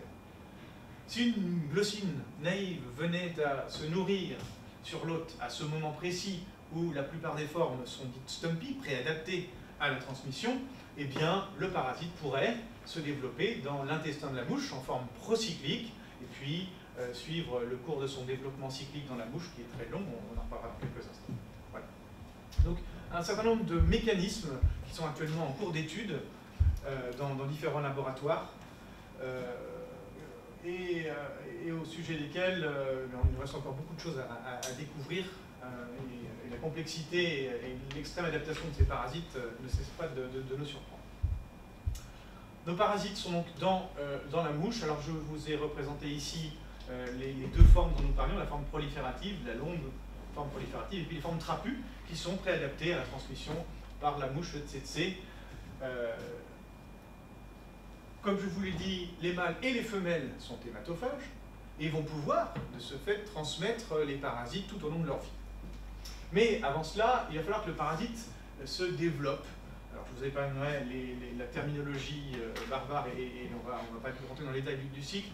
Si une glossine naïve venait à se nourrir sur l'hôte à ce moment précis où la plupart des formes sont dites stumpy, préadaptées à la transmission, eh bien le parasite pourrait se développer dans l'intestin de la mouche en forme procyclique et puis suivre le cours de son développement cyclique dans la mouche qui est très long, on en reparlera dans quelques instants. Voilà. Donc un certain nombre de mécanismes qui sont actuellement en cours d'étude dans différents laboratoires et au sujet desquels il nous reste encore beaucoup de choses à découvrir et la complexité et l'extrême adaptation de ces parasites ne cesse pas de nous surprendre. Nos parasites sont donc dans la mouche. Alors je vous ai représenté ici les deux formes dont nous parlions, la forme proliférative, la longue forme proliférative, et puis les formes trapues qui sont préadaptées à la transmission par la mouche tsetse. Comme je vous l'ai dit, les mâles et les femelles sont hématophages et vont pouvoir, de ce fait, transmettre les parasites tout au long de leur vie. Mais avant cela, il va falloir que le parasite se développe. Alors, je vous avais parlé de la terminologie barbare et on va pas rentrer dans les détails du cycle,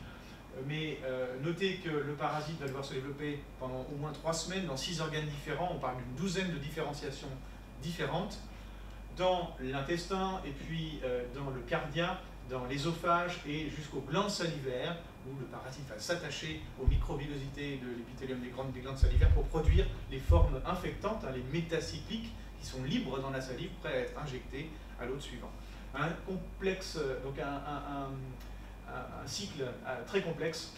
mais notez que le parasite va devoir se développer pendant au moins 3 semaines dans 6 organes différents. On parle d'une douzaine de différenciations différentes dans l'intestin et puis dans le cardia, dans l'ésophage et jusqu'aux glandes salivaires, où le parasite va s'attacher aux microvillosités de l'épithélium des glandes salivaires pour produire les formes infectantes, les métacycliques, qui sont libres dans la salive, prêts à être injectés à l'hôte suivant. Un complexe, donc un cycle très complexe,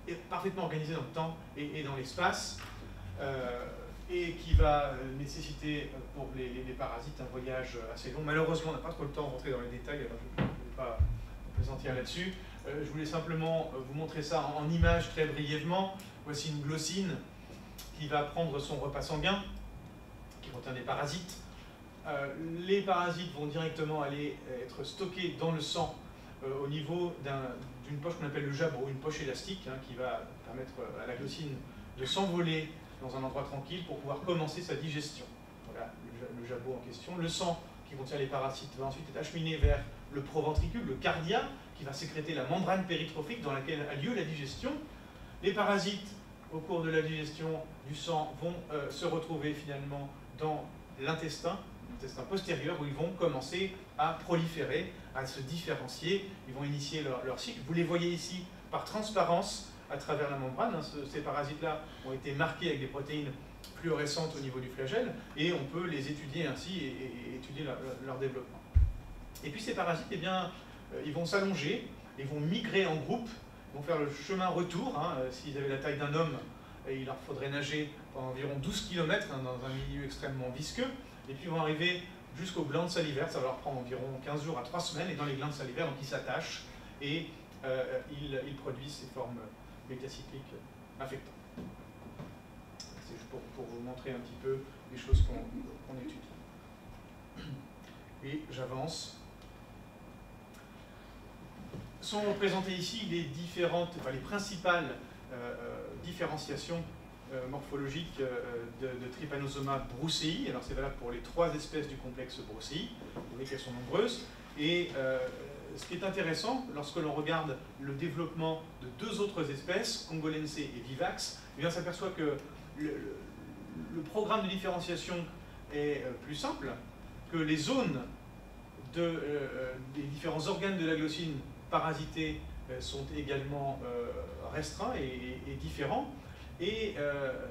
et parfaitement organisé dans le temps et dans l'espace, et qui va nécessiter pour les parasites un voyage assez long. Malheureusement, on n'a pas trop le temps de rentrer dans les détails, alors je ne vais pas m'appesantir là-dessus. Je voulais simplement vous montrer ça en image très brièvement. Voici une glossine qui va prendre son repas sanguin, qui contient des parasites. Les parasites vont directement aller être stockés dans le sang au niveau d'une poche qu'on appelle le jabot, une poche élastique qui va permettre à la glossine de s'envoler dans un endroit tranquille pour pouvoir commencer sa digestion. Voilà le jabot en question. Le sang qui contient les parasites va ensuite être acheminé vers le proventricule, le cardia, qui va sécréter la membrane péritrophique dans laquelle a lieu la digestion. Les parasites, au cours de la digestion du sang, vont se retrouver finalement dans l'intestin postérieur, où ils vont commencer à proliférer, à se différencier. Ils vont initier leur cycle. Vous les voyez ici par transparence à travers la membrane. Ces parasites-là ont été marqués avec des protéines fluorescentes au niveau du flagelle, et on peut les étudier ainsi et étudier leur développement. Et puis ces parasites, eh bien, ils vont s'allonger, ils vont migrer en groupe, ils vont faire le chemin retour. S'ils avaient la taille d'un homme, il leur faudrait nager pendant environ 12 km dans un milieu extrêmement visqueux, et puis ils vont arriver jusqu'aux glandes salivaires. Ça va leur prendre environ 15 jours à 3 semaines, et dans les glandes salivaires, donc ils s'attachent et ils produisent ces formes métacycliques infectantes. C'est juste pour vous montrer un petit peu les choses qu'on étudie. Et j'avance. Sont représentées ici les principales différenciations morphologiques de Trypanosoma brucei. Alors c'est valable pour les 3 espèces du complexe brucei. Vous voyez qu'elles sont nombreuses. Et ce qui est intéressant, lorsque l'on regarde le développement de 2 autres espèces, Congolense et Vivax, on s'aperçoit que le programme de différenciation est plus simple, que les zones des différents organes de la glossine parasités sont également restreints et différents. Et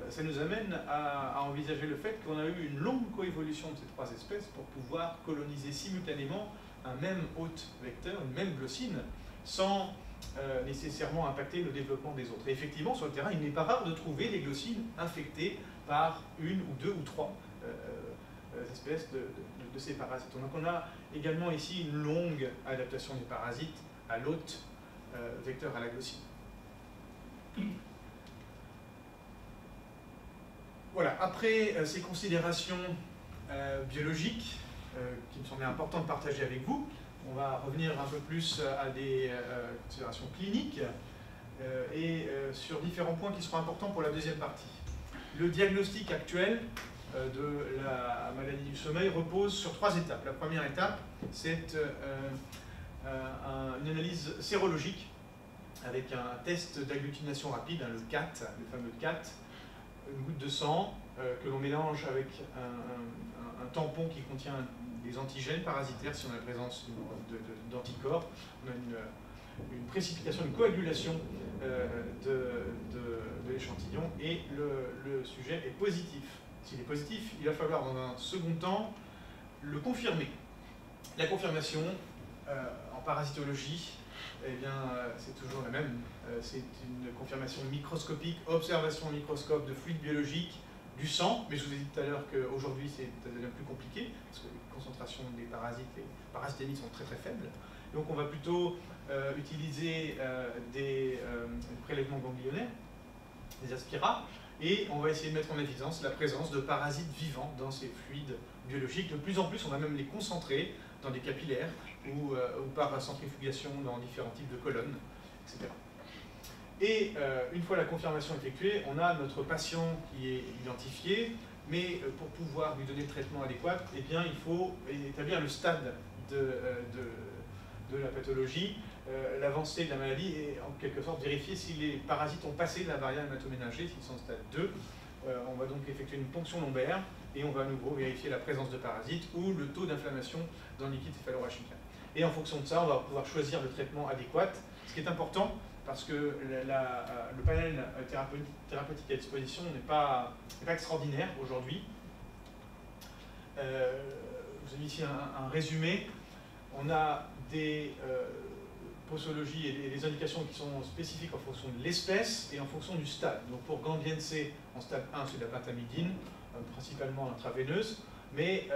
ça nous amène à envisager le fait qu'on a eu une longue coévolution de ces 3 espèces pour pouvoir coloniser simultanément un même hôte vecteur, une même glossine, sans nécessairement impacter le développement des autres. Et effectivement, sur le terrain, il n'est pas rare de trouver des glossines infectées par 1 ou 2 ou 3 espèces de ces parasites. Donc on a également ici une longue adaptation des parasites à l'hôte vecteur à la glossine. Voilà, après ces considérations biologiques qui me semblaient importantes de partager avec vous, on va revenir un peu plus à des considérations cliniques et sur différents points qui seront importants pour la deuxième partie. Le diagnostic actuel de la maladie du sommeil repose sur 3 étapes. La première étape, c'est une analyse sérologique avec un test d'agglutination rapide, hein, le CAT, le fameux CAT, une goutte de sang que l'on mélange avec un tampon qui contient des antigènes parasitaires si on a la présence d'anticorps. On a une précipitation, une coagulation de l'échantillon et le sujet est positif. S'il est positif, il va falloir dans un second temps le confirmer. La confirmation en parasitologie, eh bien, c'est toujours la même. C'est une confirmation microscopique, observation au microscope de fluides biologiques, du sang, mais je vous ai dit tout à l'heure qu'aujourd'hui c'est devient plus compliqué, parce que les concentrations des parasites, les parasitamides sont très très faibles. Donc on va plutôt utiliser des prélèvements ganglionnaires, des aspirats, et on va essayer de mettre en évidence la présence de parasites vivants dans ces fluides biologiques. De plus en plus, on va même les concentrer dans des capillaires ou par centrifugation dans différents types de colonnes, etc. Et une fois la confirmation effectuée, on a notre patient qui est identifié, mais pour pouvoir lui donner le traitement adéquat, eh bien, il faut établir le stade de la pathologie, l'avancée de la maladie et en quelque sorte vérifier si les parasites ont passé la barrière hématoménagée, s'ils sont au stade 2. On va donc effectuer une ponction lombaire et on va à nouveau vérifier la présence de parasites ou le taux d'inflammation dans le liquide céphalorachidien. Et en fonction de ça, on va pouvoir choisir le traitement adéquat, ce qui est important parce que le panel thérapeutique à disposition n'est pas extraordinaire aujourd'hui. Je vous ai mis ici un résumé. On a des posologies et des indications qui sont spécifiques en fonction de l'espèce et en fonction du stade. Donc pour ganglienne C, en stade 1, c'est de la pentamidine, principalement intraveineuse, mais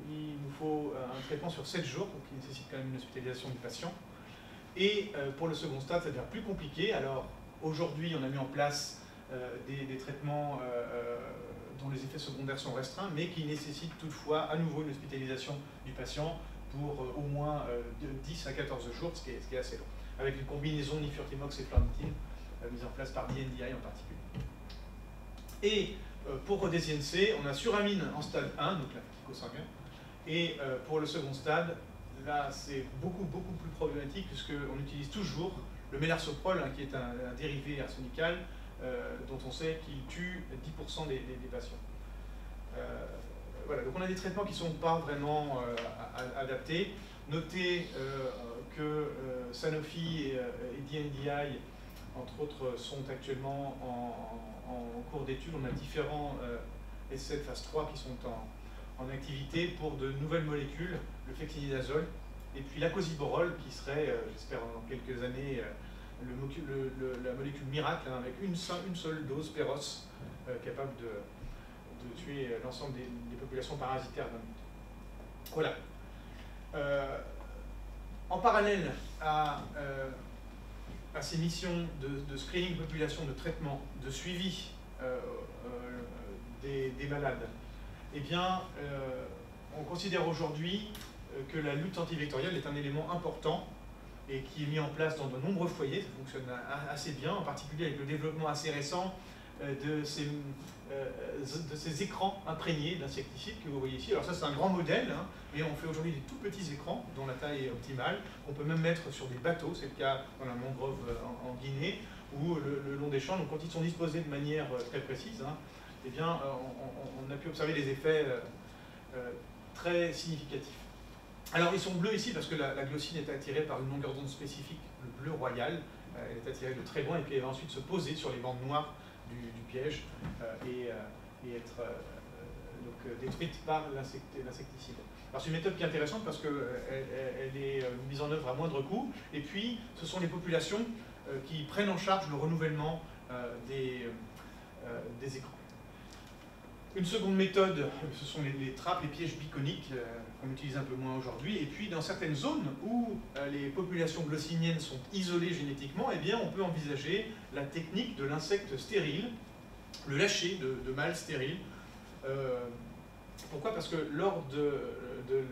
il nous faut un traitement sur 7 jours, donc qui nécessite quand même une hospitalisation du patient. Et pour le second stade, ça devient plus compliqué. Alors aujourd'hui, on a mis en place des traitements dont les effets secondaires sont restreints, mais qui nécessitent toutefois à nouveau une hospitalisation du patient pour au moins de 10 à 14 jours, ce qui est assez long, avec une combinaison nifurtimox et fluoxétine mise en place par BNDI en particulier. Et pour des INC, on a suramine en stade 1, donc la fatigue au sanguin, et pour le second stade, là c'est beaucoup plus problématique puisqu'on utilise toujours le mélarsoprol, hein, qui est un dérivé arsenical dont on sait qu'il tue 10% des patients. Voilà, donc on a des traitements qui ne sont pas vraiment adaptés. Notez que Sanofi et DNDi, entre autres, sont actuellement en cours d'étude. On a différents essais de phase 3 qui sont en activité pour de nouvelles molécules, le fexinidazole, et puis l'acosiborol, qui serait, j'espère dans quelques années, la molécule miracle, hein, avec une seule dose Péros, capable de tuer l'ensemble des populations parasitaires d'un but. Voilà. En parallèle à ces missions de screening de population, de traitement, de suivi des malades, eh bien, on considère aujourd'hui que la lutte antivectorielle est un élément important et qui est mis en place dans de nombreux foyers. Ça fonctionne assez bien, en particulier avec le développement assez récent de ces écrans imprégnés d'insecticides que vous voyez ici. Alors ça, c'est un grand modèle, hein, mais on fait aujourd'hui des tout petits écrans dont la taille est optimale. On peut même mettre sur des bateaux, c'est le cas dans la mangrove en Guinée, ou le long des champs. Donc quand ils sont disposés de manière très précise, hein, eh bien, on a pu observer des effets très significatifs. Alors ils sont bleus ici parce que la glossine est attirée par une longueur d'onde spécifique, le bleu royal. Elle est attirée de très loin et puis elle va ensuite se poser sur les bandes noires du piège et être donc, détruite par l'insecticide. Alors c'est une méthode qui est intéressante parce qu'elle est mise en œuvre à moindre coût, et puis ce sont les populations qui prennent en charge le renouvellement des écrans. Une seconde méthode, ce sont les trappes, les pièges biconiques, qu'on utilise un peu moins aujourd'hui. Et puis, dans certaines zones où les populations glossiniennes sont isolées génétiquement, eh bien, on peut envisager la technique de l'insecte stérile, le lâcher de mâles stériles. Pourquoi? Parce que lors du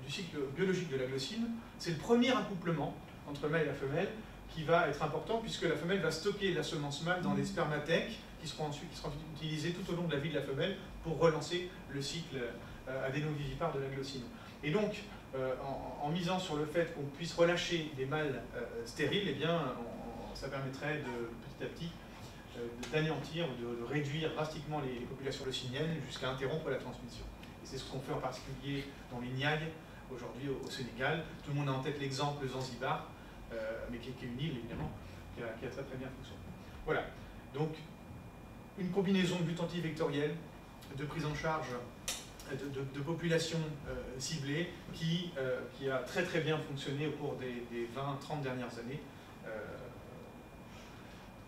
cycle biologique de la glossine, c'est le premier accouplement entre le mâle et la femelle qui va être important, puisque la femelle va stocker la semence mâle dans des spermatèques qui seront ensuite utilisés tout au long de la vie de la femelle pour relancer le cycle adénovivipare de la glossine. Et donc, en misant sur le fait qu'on puisse relâcher des mâles stériles, eh bien, ça permettrait petit à petit d'anéantir, de réduire drastiquement les populations leuciniennes jusqu'à interrompre la transmission. Et c'est ce qu'on fait en particulier dans les Niayes, aujourd'hui au Sénégal. Tout le monde a en tête l'exemple Zanzibar, mais qui est une île évidemment, qui a très très bien fonctionné. Voilà, donc une combinaison de lutte antivectorielle, de prise en charge de populations ciblées qui a très très bien fonctionné au cours des 20-30 dernières années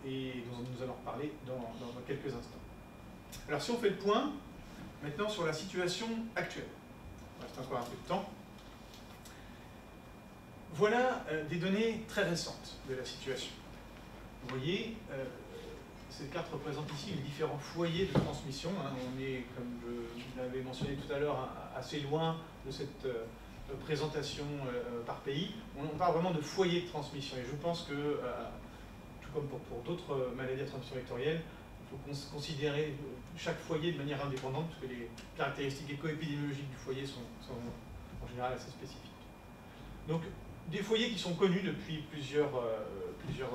et dont nous allons reparler dans quelques instants. Alors si on fait le point maintenant sur la situation actuelle, il reste encore un peu de temps. Voilà des données très récentes de la situation. Vous voyez, cette carte représente ici les différents foyers de transmission. On est, comme je l'avais mentionné tout à l'heure, assez loin de cette présentation par pays. On parle vraiment de foyers de transmission. Et je pense que, tout comme pour d'autres maladies à transmission vectorielle, il faut considérer chaque foyer de manière indépendante, parce que les caractéristiques éco-épidémiologiques du foyer sont en général assez spécifiques. Donc, des foyers qui sont connus depuis plusieurs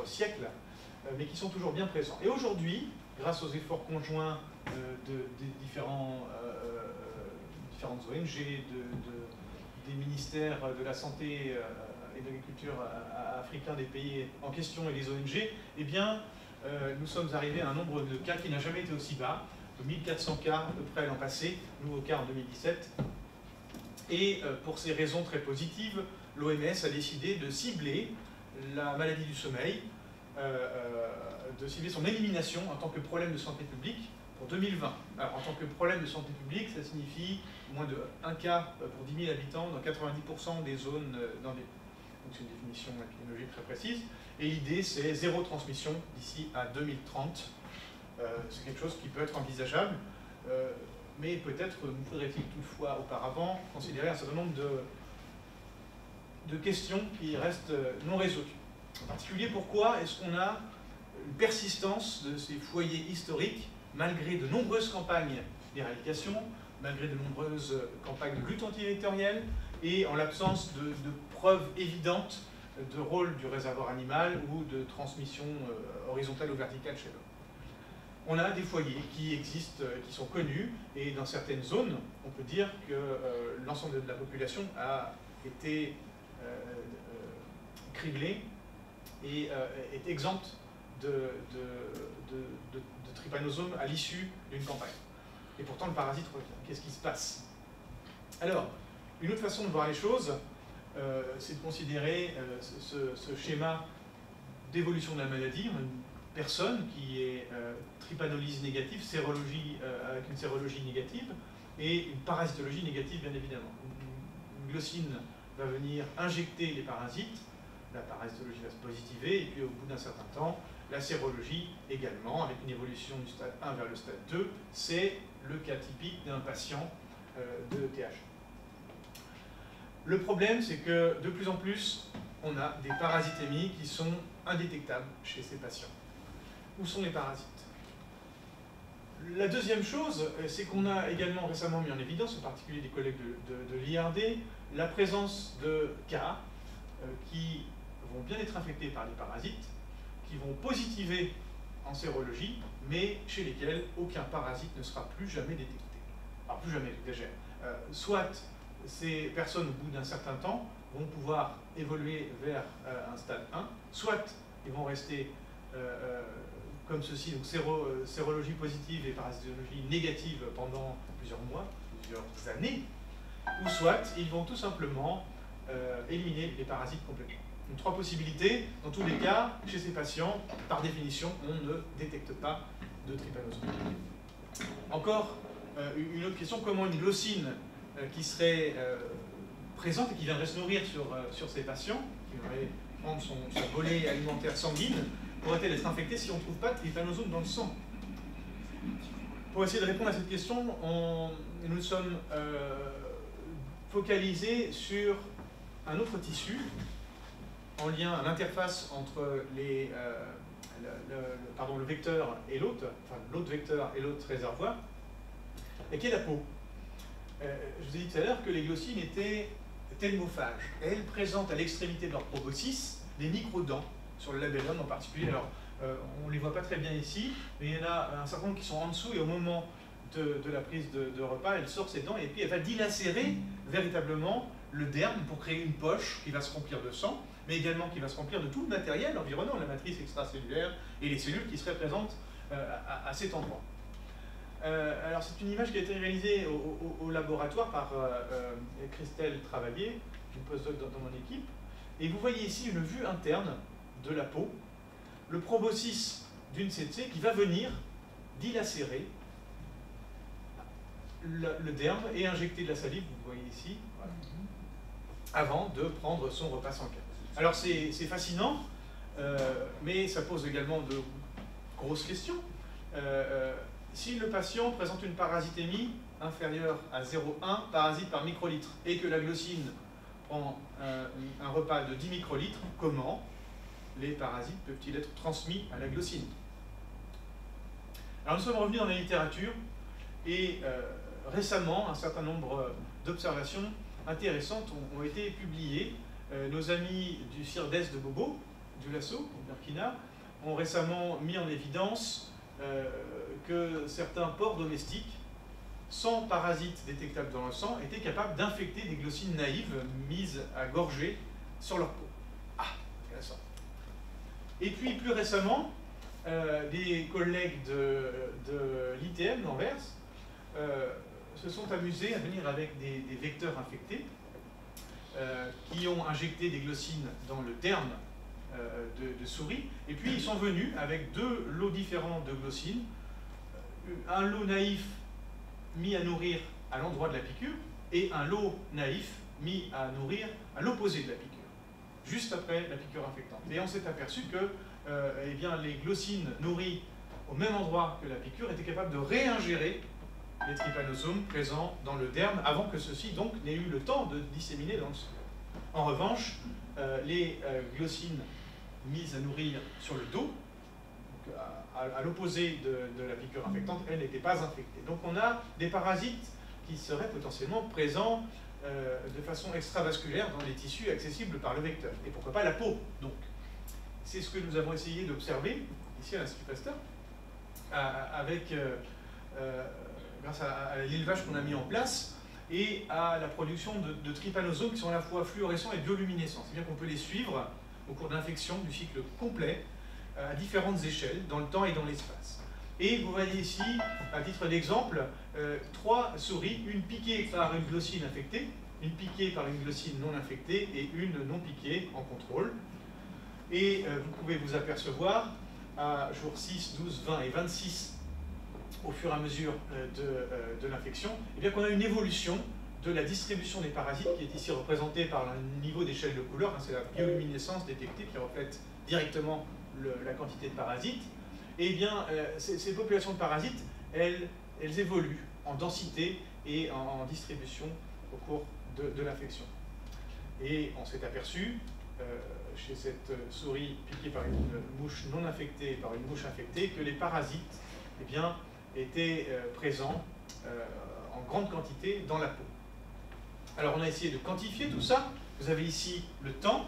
siècles, mais qui sont toujours bien présents. Et aujourd'hui, grâce aux efforts conjoints des différentes ONG, des ministères de la Santé et de l'Agriculture africains des pays en question et les ONG, eh bien, nous sommes arrivés à un nombre de cas qui n'a jamais été aussi bas, de 1400 cas à peu près l'an passé, nouveaux cas en 2017. Et pour ces raisons très positives, l'OMS a décidé de cibler la maladie du sommeil, de cibler son élimination en tant que problème de santé publique pour 2020. Alors, en tant que problème de santé publique, ça signifie moins de 1 cas pour 10 000 habitants dans 90% des zones d'endémie. Donc c'est une définition épidémiologique très précise. Et l'idée, c'est zéro transmission d'ici à 2030. C'est quelque chose qui peut être envisageable, mais peut-être nous faudrait-il toutefois auparavant considérer un certain nombre de questions qui restent non résolues. En particulier, pourquoi est-ce qu'on a une persistance de ces foyers historiques malgré de nombreuses campagnes d'éradication, malgré de nombreuses campagnes de lutte antivectorielle et en l'absence de preuves évidentes de rôle du réservoir animal ou de transmission horizontale ou verticale chez l'homme. On a des foyers qui existent, qui sont connus, et dans certaines zones, on peut dire que l'ensemble de la population a été criblé et est exempte de trypanosome à l'issue d'une campagne. Et pourtant, le parasite revient. Qu'est-ce qui se passe? Alors, une autre façon de voir les choses, c'est de considérer ce schéma d'évolution de la maladie. On a une personne qui est trypanolyse négative, sérologie, avec une sérologie négative, et une parasitologie négative, bien évidemment. Une glossine va venir injecter les parasites, la parasitologie va se positiver, et puis au bout d'un certain temps, la sérologie également, avec une évolution du stade 1 vers le stade 2, c'est le cas typique d'un patient de TH. Le problème, c'est que de plus en plus, on a des parasitémies qui sont indétectables chez ces patients. Où sont les parasites? La deuxième chose, c'est qu'on a également récemment mis en évidence, en particulier des collègues de l'IRD, la présence de cas qui vont bien être infectés par les parasites, qui vont positiver en sérologie, mais chez lesquels aucun parasite ne sera plus jamais détecté. Alors plus jamais, j'exagère. Soit ces personnes, au bout d'un certain temps, vont pouvoir évoluer vers un stade 1, soit ils vont rester comme ceci, donc sérologie positive et parasitologie négative pendant plusieurs mois, plusieurs années, ou soit ils vont tout simplement éliminer les parasites complètement. Donc, trois possibilités. Dans tous les cas, chez ces patients, par définition, on ne détecte pas de trypanosome. Encore une autre question, comment une glossine qui serait présente et qui viendrait se nourrir sur ces patients, qui viendrait prendre son volet alimentaire sanguine, pourrait-elle être infectée si on ne trouve pas de trypanosome dans le sang? Pour essayer de répondre à cette question, nous sommes focalisés sur un autre tissu en lien à l'interface entre le vecteur et l'hôte, enfin l'autre vecteur et l'autre réservoir, et qui est la peau. Je vous ai dit tout à l'heure que les glossines étaient thelmophages. Et elles présentent à l'extrémité de leur proboscis des micro-dents, sur le labellum en particulier. Alors, on ne les voit pas très bien ici, mais il y en a un certain nombre qui sont en dessous, et au moment de la prise de repas, elle sort ses dents, et puis elle va dilacérer véritablement le derme pour créer une poche qui va se remplir de sang, mais également qui va se remplir de tout le matériel environnant, la matrice extracellulaire et les cellules qui seraient présentes à cet endroit. Alors c'est une image qui a été réalisée au laboratoire par Christelle Travaillier, une postdoc dans mon équipe, et vous voyez ici une vue interne de la peau, le proboscis d'une tsetse qui va venir dilacérer le derme et injecter de la salive, vous voyez ici, voilà, avant de prendre son repas sans carte. Alors c'est fascinant, mais ça pose également de grosses questions. Si le patient présente une parasitémie inférieure à 0,1 parasite par microlitre et que la glossine prend un repas de 10 microlitres, comment les parasites peuvent-ils être transmis à la glossine? Alors nous sommes revenus dans la littérature et récemment un certain nombre d'observations intéressantes ont été publiées. Nos amis du CIRDES de Bobo, du Lasso, au Burkina, ont récemment mis en évidence que certains porcs domestiques, sans parasites détectables dans le sang, étaient capables d'infecter des glossines naïves mises à gorger sur leur peau. Ah, intéressant. Et puis plus récemment, des collègues de l'ITM d'Anvers se sont amusés à venir avec des vecteurs infectés qui ont injecté des glossines dans le derme de souris, et puis ils sont venus avec deux lots différents de glossines, un lot naïf mis à nourrir à l'endroit de la piqûre et un lot naïf mis à nourrir à l'opposé de la piqûre, juste après la piqûre infectante. Et on s'est aperçu que eh bien, les glossines nourries au même endroit que la piqûre étaient capables de réingérer les trypanosomes présents dans le derme avant que ceux-ci donc n'aient eu le temps de disséminer dans le sang. En revanche, les glossines mises à nourrir sur le dos, donc à l'opposé de la piqûre infectante, elles n'étaient pas infectées. Donc on a des parasites qui seraient potentiellement présents de façon extravasculaire dans les tissus accessibles par le vecteur. Et pourquoi pas la peau, donc. C'est ce que nous avons essayé d'observer ici à l'Institut Pasteur, grâce à l'élevage qu'on a mis en place et à la production de trypanosomes qui sont à la fois fluorescents et bioluminescents. C'est-à-dire qu'on peut les suivre au cours d'infection du cycle complet à différentes échelles, dans le temps et dans l'espace. Et vous voyez ici, à titre d'exemple, 3 souris, une piquée par une glossine infectée, une piquée par une glossine non infectée et une non piquée en contrôle. Et vous pouvez vous apercevoir à jours 6, 12, 20 et 26, au fur et à mesure de l'infection, eh bien qu'on a une évolution de la distribution des parasites qui est ici représentée par un niveau d'échelle de couleur. C'est la bioluminescence détectée qui reflète directement la quantité de parasites. Et eh bien, ces populations de parasites, elles évoluent en densité et en distribution au cours de l'infection. Et on s'est aperçu, chez cette souris piquée par une mouche non infectée et par une mouche infectée, que les parasites eh bien, étaient présents en grande quantité dans la peau. Alors on a essayé de quantifier tout ça. Vous avez ici le temps,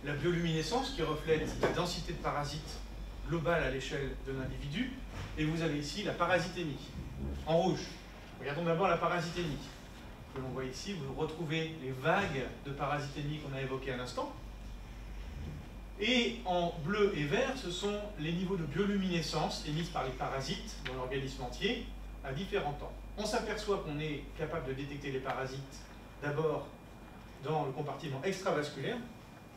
la bioluminescence qui reflète la densité de parasites globale à l'échelle de l'individu, et vous avez ici la parasitémie, en rouge. Regardons d'abord la parasitémie, que l'on voit ici. Vous retrouvez les vagues de parasitémie qu'on a évoquées à l'instant. Et en bleu et vert, ce sont les niveaux de bioluminescence émis par les parasites dans l'organisme entier à différents temps. On s'aperçoit qu'on est capable de détecter les parasites d'abord dans le compartiment extravasculaire,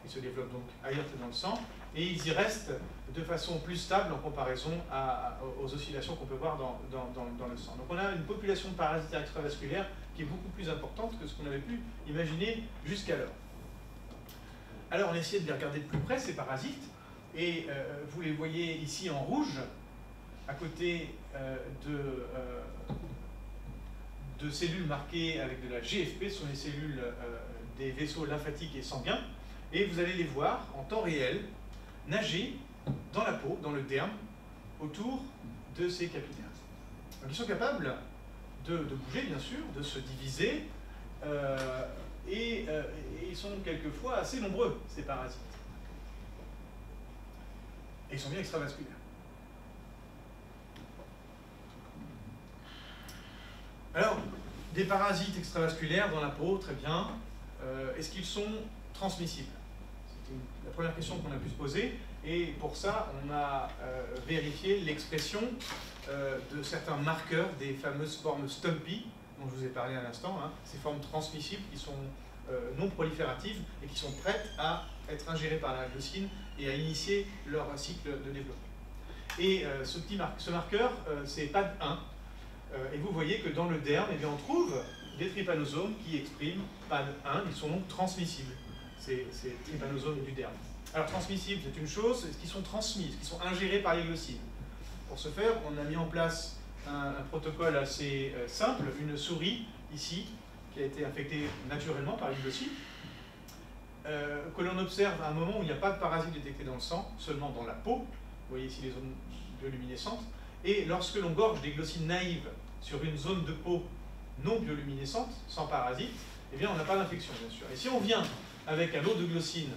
qui se développe donc ailleurs que dans le sang, et ils y restent de façon plus stable en comparaison aux oscillations qu'on peut voir dans le sang. Donc on a une population de parasites extravasculaires qui est beaucoup plus importante que ce qu'on avait pu imaginer jusqu'alors. Alors on a essayé de les regarder de plus près, ces parasites, et vous les voyez ici en rouge, à côté de cellules marquées avec de la GFP, ce sont les cellules des vaisseaux lymphatiques et sanguins, et vous allez les voir en temps réel nager dans la peau, dans le derme, autour de ces capillaires. Donc ils sont capables de bouger, bien sûr, de se diviser, et ils sont quelquefois assez nombreux, ces parasites. Et ils sont bien extravasculaires. Alors, des parasites extravasculaires dans la peau, très bien. Est-ce qu'ils sont transmissibles? C'est la première question qu'on a pu se poser. Et pour ça, on a vérifié l'expression de certains marqueurs des fameuses formes Stumpy, dont je vous ai parlé à l'instant, hein, ces formes transmissibles qui sont non prolifératives et qui sont prêtes à être ingérées par la glycine et à initier leur cycle de développement. Et ce marqueur, c'est PAD1. Et vous voyez que dans le derme, eh bien, on trouve des trypanosomes qui expriment PAD1, ils sont donc transmissibles, ces trypanosomes du derme. Alors transmissibles, c'est une chose, est-ce qu'ils sont transmis, est-ce qu'ils sont ingérés par les glycines? Pour ce faire, on a mis en place un protocole assez simple, une souris ici, qui a été infectée naturellement par une glycine, que l'on observe à un moment où il n'y a pas de parasites détectés dans le sang, seulement dans la peau. Vous voyez ici les zones bioluminescentes. Et lorsque l'on gorge des glycines naïves sur une zone de peau non bioluminescente, sans parasites, eh bien on n'a pas d'infection, bien sûr. Et si on vient avec un lot de glycines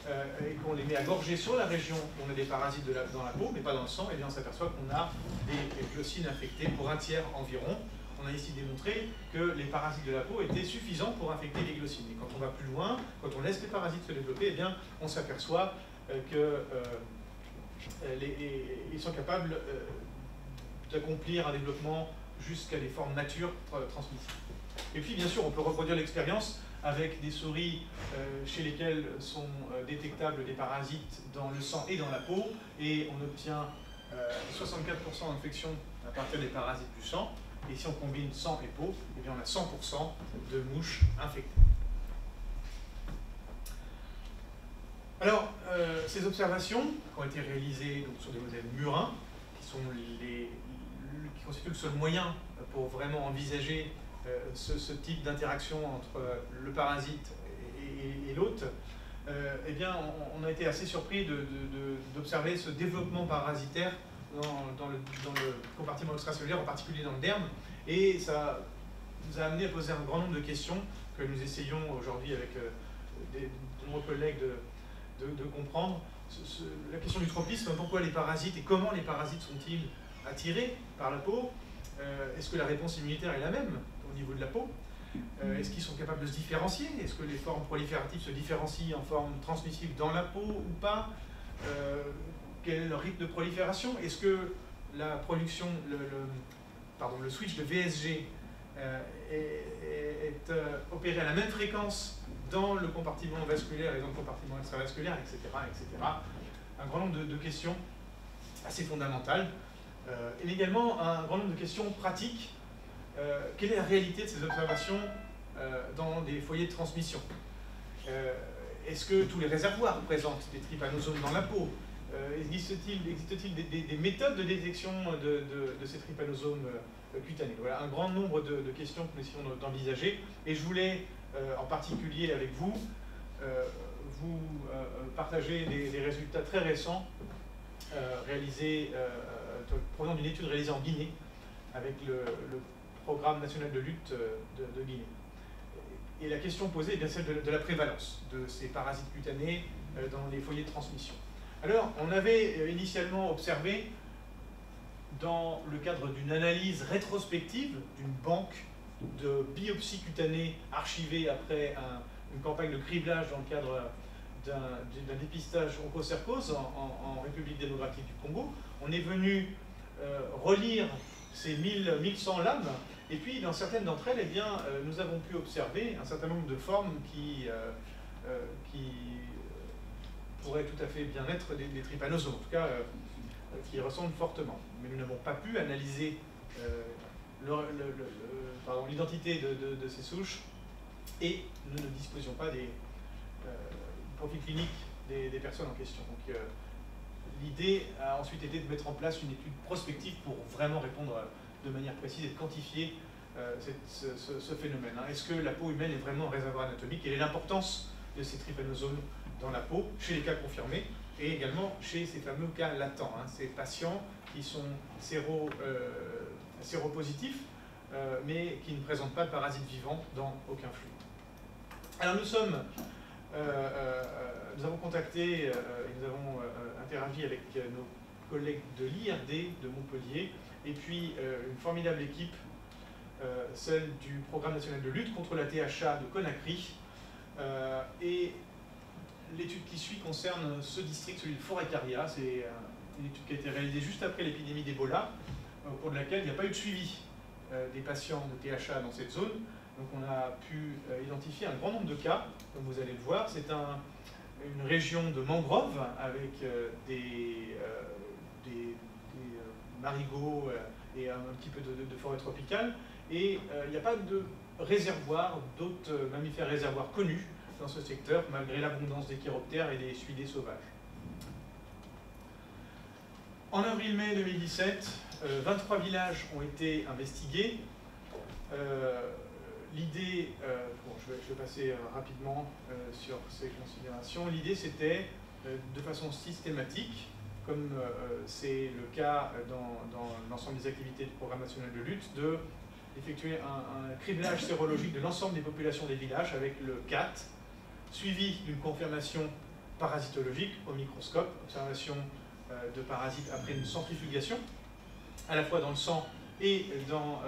et qu'on les met à gorger sur la région où on a des parasites dans la peau, mais pas dans le sang, et bien on s'aperçoit qu'on a des glycines infectées pour un tiers environ. On a ici démontré que les parasites de la peau étaient suffisants pour infecter les glycines. Et quand on va plus loin, quand on laisse les parasites se développer, eh bien on s'aperçoit qu'ils sont capables d'accomplir un développement jusqu'à des formes matures transmissibles. Et puis bien sûr, on peut reproduire l'expérience avec des souris chez lesquelles sont détectables des parasites dans le sang et dans la peau, et on obtient 64% d'infection à partir des parasites du sang, et si on combine sang et peau, eh bien on a 100% de mouches infectées. Alors, ces observations qui ont été réalisées donc, sur des modèles murins, qui constituent le seul moyen pour vraiment envisager ce type d'interaction entre le parasite et l'hôte, eh bien, on a été assez surpris d'observer ce développement parasitaire dans le compartiment extracellulaire, en particulier dans le derme, et ça nous a amené à poser un grand nombre de questions que nous essayons aujourd'hui avec de nombreux collègues de comprendre. La question du tropisme, pourquoi les parasites et comment les parasites sont-ils attirés par la peau? Est-ce que la réponse immunitaire est la même au niveau de la peau? Est-ce qu'ils sont capables de se différencier? Est-ce que les formes prolifératives se différencient en forme transmissible dans la peau ou pas? Quel est leur rythme de prolifération? Est-ce que la production, le switch de VSG est opéré à la même fréquence dans le compartiment vasculaire et dans le compartiment extravasculaire, etc., etc. Un grand nombre de questions assez fondamentales, et également un grand nombre de questions pratiques. Quelle est la réalité de ces observations dans des foyers de transmission? Est-ce que tous les réservoirs présentent des trypanosomes dans la peau? Existe-t-il des méthodes de détection de ces trypanosomes cutanés? Voilà un grand nombre de questions que nous essayons d'envisager, et je voulais en particulier avec vous partager des résultats très récents provenant d'une étude réalisée en Guinée avec le Programme national de lutte de Guinée. Et la question posée est bien celle de la prévalence de ces parasites cutanés dans les foyers de transmission. Alors, on avait initialement observé, dans le cadre d'une analyse rétrospective d'une banque de biopsies cutanées archivées après une campagne de criblage dans le cadre d'un dépistage onchocercose en République démocratique du Congo, on est venu relire ces 1100 lames, et puis dans certaines d'entre elles, eh bien, nous avons pu observer un certain nombre de formes qui pourraient tout à fait bien être des trypanosomes, en tout cas qui ressemblent fortement. Mais nous n'avons pas pu analyser l'identité de ces souches, et nous ne disposions pas des profils cliniques des personnes en question. Donc l'idée a ensuite été de mettre en place une étude prospective pour vraiment répondre de manière précise et de quantifier ce phénomène. Est-ce que la peau humaine est vraiment un réservoir anatomique? Quelle est l'importance de ces trypanosomes dans la peau, chez les cas confirmés, et également chez ces fameux cas latents, ces patients qui sont séropositifs, mais qui ne présentent pas de parasites vivants dans aucun fluide. Alors nous avons contacté, nous avons interagi avec nos collègues de l'IRD de Montpellier, et puis une formidable équipe, celle du Programme national de lutte contre la THA de Conakry, et l'étude qui suit concerne ce district, celui de Forêt-Caria. C'est une étude qui a été réalisée juste après l'épidémie d'Ebola, au cours de laquelle il n'y a pas eu de suivi des patients de THA dans cette zone. Donc on a pu identifier un grand nombre de cas, comme vous allez le voir. C'est une région de mangroves avec des marigots et un petit peu de forêt tropicale. Et il n'y a pas de réservoir, d'autres mammifères réservoirs connus dans ce secteur, malgré l'abondance des chiroptères et des suidés sauvages. En avril-mai 2017, 23 villages ont été investigués. L'idée, bon, je vais passer rapidement sur ces considérations. L'idée, c'était de façon systématique, comme c'est le cas dans l'ensemble des activités du Programme national de lutte, d'effectuer un criblage sérologique de l'ensemble des populations des villages avec le CAT, suivi d'une confirmation parasitologique au microscope, observation de parasites après une centrifugation, à la fois dans le sang et dans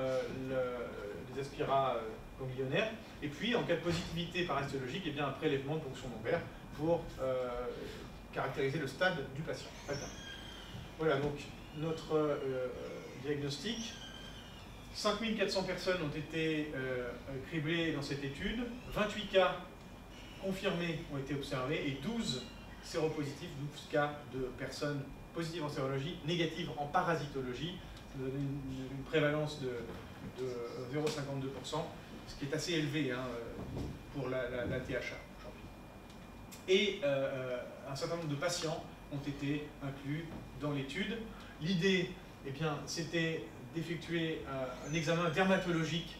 les aspirats ganglionnaires, et puis en cas de positivité parasitologique, eh bien, un prélèvement de ponction lombaire pour caractériser le stade du patient. Voilà donc notre diagnostic. 5400 personnes ont été criblées dans cette étude, 28 cas confirmés ont été observés et 12 séropositifs, 12 cas de personnes positives en sérologie, négatives en parasitologie. Ça nous donne une prévalence de 0,52%, ce qui est assez élevé pour la THA. Et un certain nombre de patients ont été inclus dans l'étude. L'idée, eh bien, c'était d'effectuer un examen dermatologique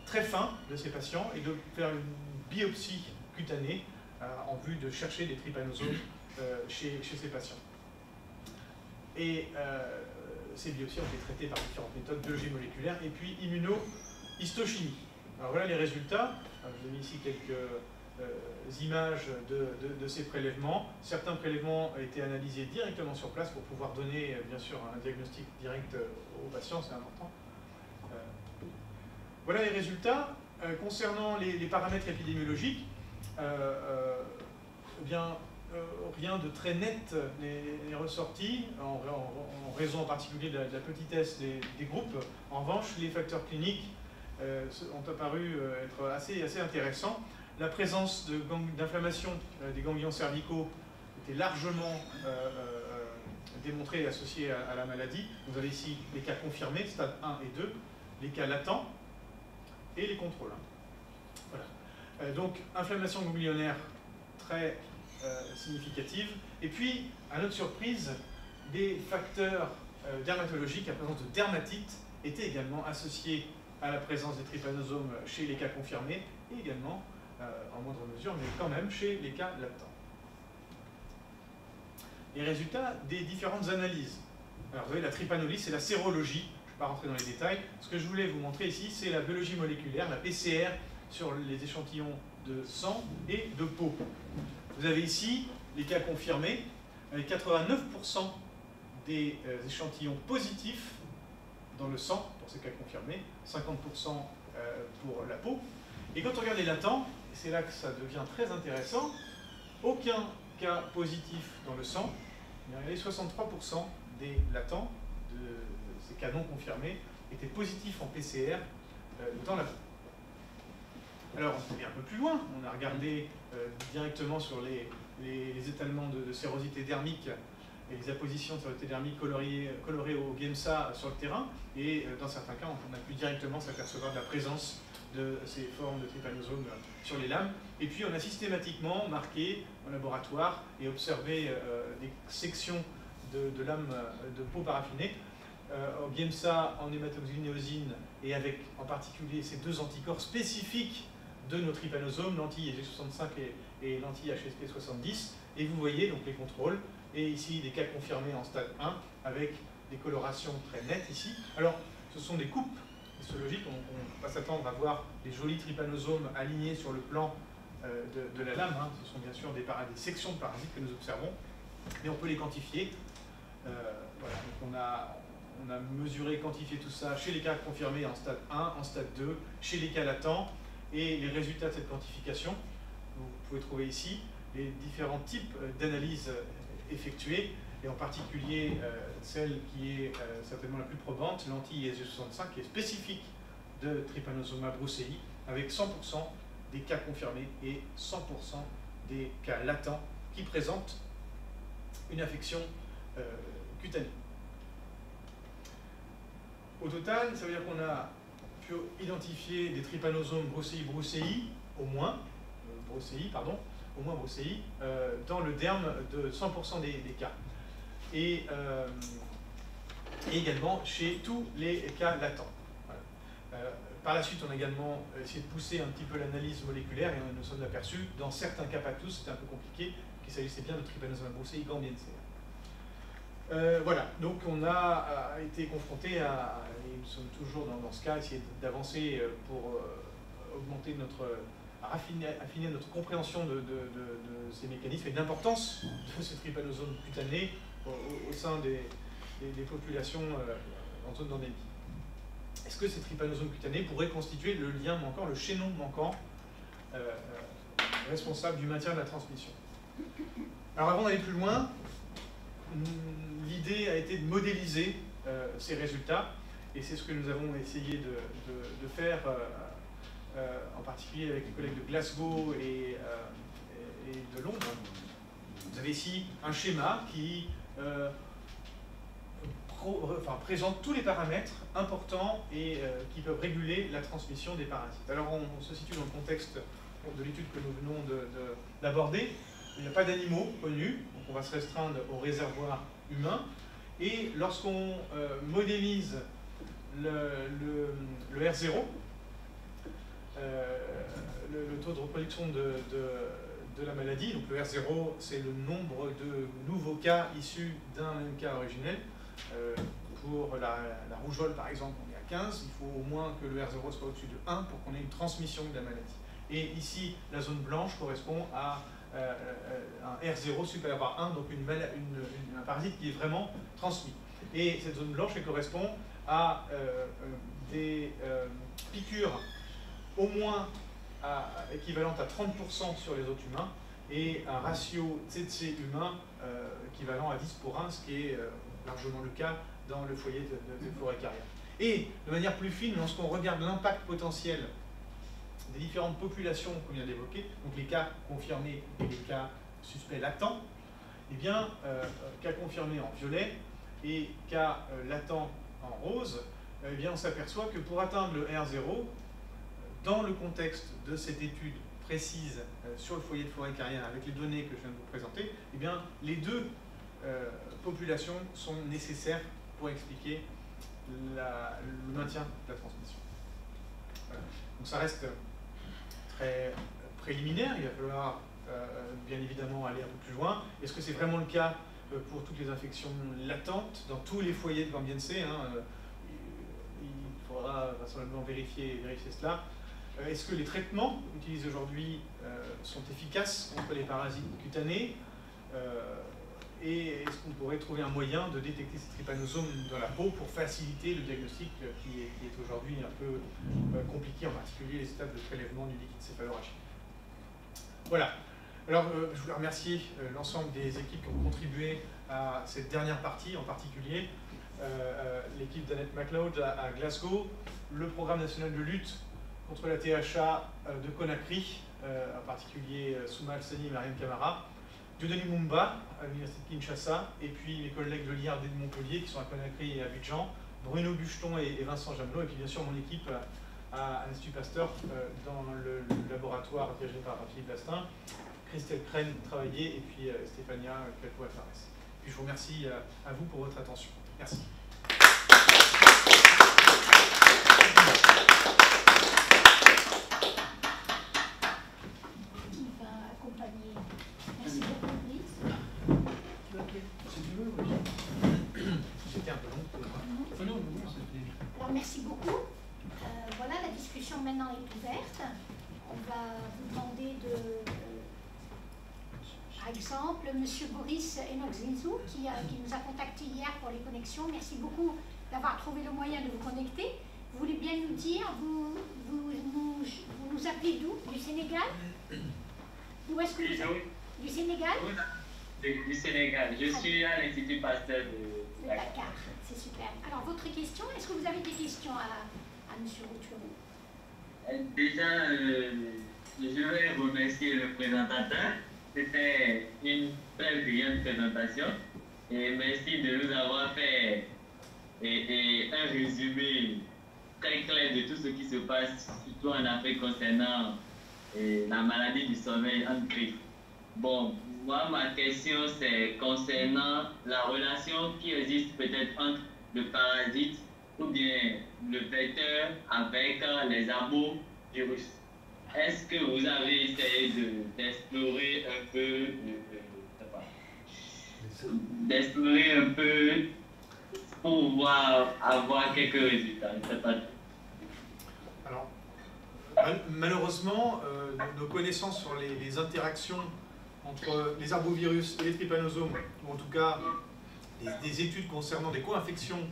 très fin de ces patients et de faire une biopsie cutanée en vue de chercher des trypanosomes chez ces patients. Et ces biopsies ont été traitées par différentes méthodes, biologie moléculaire et puis immunohistochimie. Alors voilà les résultats. Je vous ai mis ici quelques images de ces prélèvements. Certains prélèvements ont été analysés directement sur place pour pouvoir donner, bien sûr, un diagnostic direct aux patients, c'est important. Voilà les résultats. Concernant les paramètres épidémiologiques, eh bien, rien de très net n'est ressorti, en raison en particulier de la petitesse des groupes. En revanche, les facteurs cliniques ont apparu être assez intéressants. La présence d'inflammation des ganglions cervicaux était largement démontrée et associée à la maladie. Vous avez ici les cas confirmés, stade 1 et 2, les cas latents et les contrôles. Voilà. Donc, inflammation ganglionnaire très significative. Et puis, à notre surprise, des facteurs dermatologiques à présence de dermatite étaient également associés à la présence des trypanosomes chez les cas confirmés et également, en moindre mesure, mais quand même chez les cas latents. Les résultats des différentes analyses. Alors, vous voyez, la trypanolyse, c'est la sérologie. Je ne vais pas rentrer dans les détails. Ce que je voulais vous montrer ici, c'est la biologie moléculaire, la PCR, sur les échantillons de sang et de peau. Vous avez ici les cas confirmés, avec 89% des échantillons positifs dans le sang, pour ces cas confirmés, 50% pour la peau. Et quand on regarde les latents, c'est là que ça devient très intéressant, aucun cas positif dans le sang, mais regardez, 63% des latents, de ces cas non confirmés, étaient positifs en PCR dans la peau. Alors, on est un peu plus loin, on a regardé directement sur les étalements de sérosité dermique et les appositions de sérosité dermique colorées au GEMSA sur le terrain, et dans certains cas, on a pu directement s'apercevoir de la présence de ces formes de trypanosomes sur les lames. Et puis, on a systématiquement marqué en laboratoire et observé des sections de lames de peau paraffinée au GEMSA en hématoxylinéosine et avec en particulier ces deux anticorps spécifiques de nos trypanosomes, l'anti-EG65 et l'anti-HSP70, et vous voyez donc les contrôles, et ici des cas confirmés en stade 1 avec des colorations très nettes ici. Alors, ce sont des coupes histologiques, on va s'attendre à voir des jolis trypanosomes alignés sur le plan de la lame. Hein. Ce sont bien sûr des sections de parasites que nous observons, mais on peut les quantifier. Voilà. Donc on a mesuré, quantifié tout ça chez les cas confirmés en stade 1, en stade 2, chez les cas latents, et les résultats de cette quantification, vous pouvez trouver ici les différents types d'analyses effectuées, et en particulier celle qui est certainement la plus probante, l'anti-ISG65, qui est spécifique de Trypanosoma brucei, avec 100% des cas confirmés et 100% des cas latents qui présentent une infection cutanée. Au total, ça veut dire qu'on a pu identifier des trypanosomes brucei, au moins brucei, dans le derme de 100% des cas. Et également chez tous les cas latents. Voilà. Par la suite, on a également essayé de pousser un petit peu l'analyse moléculaire et on nous sommes aperçus, dans certains cas, pas tous, c'était un peu compliqué, qu'il s'agissait bien de Trypanosoma brucei gambiense. Voilà, donc on a été confronté à, et nous sommes toujours dans ce cas, essayer d'avancer pour augmenter affiner notre compréhension de ces mécanismes et de l'importance de ces trypanosomes cutanés au sein des populations en zone d'endémie. Est-ce que ces trypanosomes cutanés pourraient constituer le lien manquant, le chaînon manquant responsable du maintien de la transmission? Alors avant d'aller plus loin, l'idée a été de modéliser ces résultats, et c'est ce que nous avons essayé de faire, en particulier avec les collègues de Glasgow et de Londres. Vous avez ici un schéma qui présente tous les paramètres importants et qui peuvent réguler la transmission des parasites. Alors on se situe dans le contexte de l'étude que nous venons d'aborder. Il n'y a pas d'animaux connus, donc on va se restreindre au réservoir humain. Et lorsqu'on modélise le R0, le taux de reproduction de la maladie, donc le R0, c'est le nombre de nouveaux cas issus d'un même cas originel. Pour la rougeole, par exemple, on est à 15, il faut au moins que le R0 soit au-dessus de 1 pour qu'on ait une transmission de la maladie. Et ici, la zone blanche correspond à un R0 supérieur à 1, donc un parasite qui est vraiment transmis. Et cette zone blanche, elle correspond à des piqûres au moins équivalentes à 30% sur les autres humains et un ratio TC humain équivalent à 10:1, ce qui est largement le cas dans le foyer de forêt carrière. Et de manière plus fine, lorsqu'on regarde l'impact potentiel des différentes populations qu'on vient d'évoquer, donc les cas confirmés et les cas suspects latents, eh bien, cas confirmés en violet et cas latents en rose, eh bien, on s'aperçoit que pour atteindre le R0, dans le contexte de cette étude précise sur le foyer de forêt carrière avec les données que je viens de vous présenter, eh bien, les deux populations sont nécessaires pour expliquer le maintien de la transmission. Voilà. Donc ça reste très préliminaire, il va falloir bien évidemment aller un peu plus loin. Est-ce que c'est vraiment le cas pour toutes les infections latentes dans tous les foyers de gambiense, hein, il faudra vraisemblablement vérifier cela. Est-ce que les traitements utilisés aujourd'hui sont efficaces contre les parasites cutanés et est-ce qu'on pourrait trouver un moyen de détecter ces trypanosomes dans la peau pour faciliter le diagnostic qui est aujourd'hui un peu compliqué, en particulier les stades de prélèvement du liquide céphalorachique. Voilà. Alors, je voulais remercier l'ensemble des équipes qui ont contribué à cette dernière partie, en particulier l'équipe d'Annette MacLeod à Glasgow, le programme national de lutte contre la THA de Conakry, en particulier Souma Al-Sani et Mariam Camara, Dieudonné Mumba à l'université de Kinshasa, et puis mes collègues de l'IRD de Montpellier qui sont à Conakry et à Abidjan, Bruno Bucheton et Vincent Jamelot, et puis bien sûr mon équipe à l'Institut Pasteur dans le laboratoire dirigé par Philippe Lastin, Christelle Crène travaillé, et puis Stéphania Calpo-Alvarez. Puis je vous remercie à vous pour votre attention. Merci. Merci beaucoup, Brice. C'était un peu long pour moi. Alors, merci beaucoup. Voilà, la discussion maintenant est ouverte. on va vous demander de... par exemple, M. Boris Enoxinzou, qui nous a contacté hier pour les connexions. Merci beaucoup d'avoir trouvé le moyen de vous connecter. Vous voulez bien nous dire, vous nous appelez d'où? Du Sénégal? Où est-ce que vous êtes? Du Sénégal? Du Sénégal. Je suis à l'Institut Pasteur de Dakar. C'est super. Alors, votre question, est-ce que vous avez des questions à M. Rotureau? Déjà, je vais remercier le présentateur. C'était une très brillante présentation. Et merci de nous avoir fait un résumé très clair de tout ce qui se passe, surtout en Afrique concernant la maladie du sommeil en grippe. Bon, moi, ma question, c'est concernant la relation qui existe peut-être entre le parasite ou bien le vecteur avec les arbovirus. Est-ce que vous avez essayé d'explorer un peu pour pouvoir avoir quelques résultats? Je sais pas. Alors, malheureusement, nos connaissances sur les interactions entre les arbovirus et les trypanosomes, ou en tout cas des études concernant des co-infections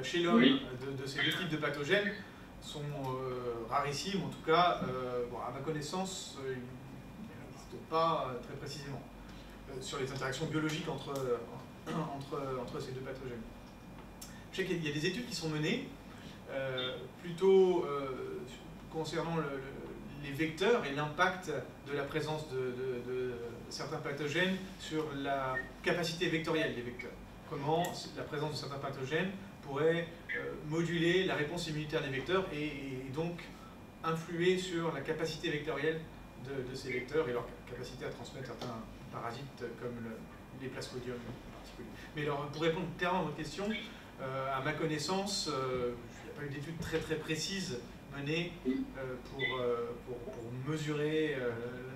chez l'homme de ces deux types de pathogènes, sont rarissimes. En tout cas, bon, à ma connaissance, il n'existe pas très précisément sur les interactions biologiques entre ces deux pathogènes. Je sais qu'il y a des études qui sont menées plutôt concernant les vecteurs et l'impact de la présence de certains pathogènes sur la capacité vectorielle des vecteurs. Comment la présence de certains pathogènes pourrait moduler la réponse immunitaire des vecteurs et donc influer sur la capacité vectorielle de ces vecteurs et leur capacité à transmettre certains parasites comme les plasmodiums en particulier. Mais alors, pour répondre clairement à votre question, à ma connaissance, il n'y a pas eu d'études très précises menées pour mesurer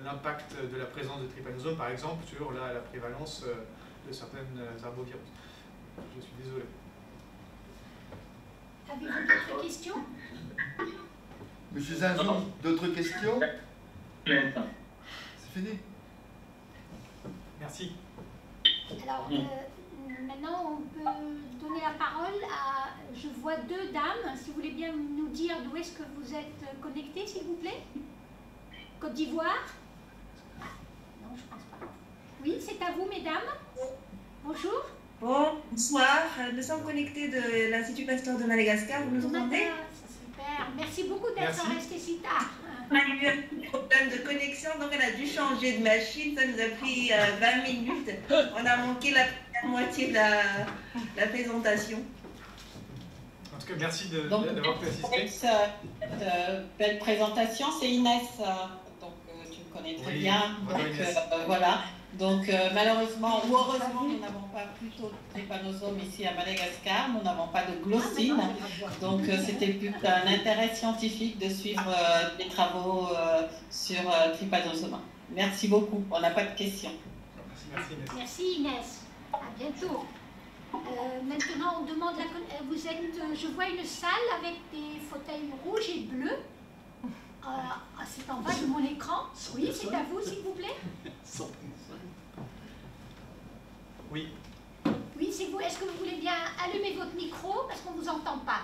l'impact de la présence de trypanosomes, par exemple, sur la prévalence de certaines arbovirus. Je suis désolé. Avez-vous d'autres questions? Monsieur Zinzou, d'autres questions? C'est fini. Merci. Alors, maintenant, on peut donner la parole à... Je vois deux dames. Si vous voulez bien nous dire d'où est-ce que vous êtes connectés, s'il vous plaît. Côte d'Ivoire? Non, je ne pense pas. Oui, c'est à vous, mesdames. Bonjour. Bonsoir. Nous sommes connectés de l'Institut Pasteur de Madagascar. Vous nous entendez? Super. Merci beaucoup d'être resté si tard. On a eu un petit problème de connexion, donc on a dû changer de machine. Ça nous a pris 20 minutes. On a manqué la première moitié de la présentation. En tout cas, merci d'avoir assisté. Cette belle présentation, c'est Inès, donc tu me connais très bien. Donc, voilà. Donc malheureusement ou heureusement, nous n'avons pas plutôt de trypanosome ici à Madagascar, nous n'avons pas de glossine. Donc c'était plus un intérêt scientifique de suivre les travaux sur trypanosome. Merci beaucoup, on n'a pas de questions. Merci Inès. Merci Inès, à bientôt. Maintenant on demande vous êtes, je vois une salle avec des fauteuils rouges et bleus. C'est en bas de mon écran. Oui, c'est à vous s'il vous plaît. Oui. Oui, c'est vous. Est-ce que vous voulez bien allumer votre micro parce qu'on ne vous entend pas?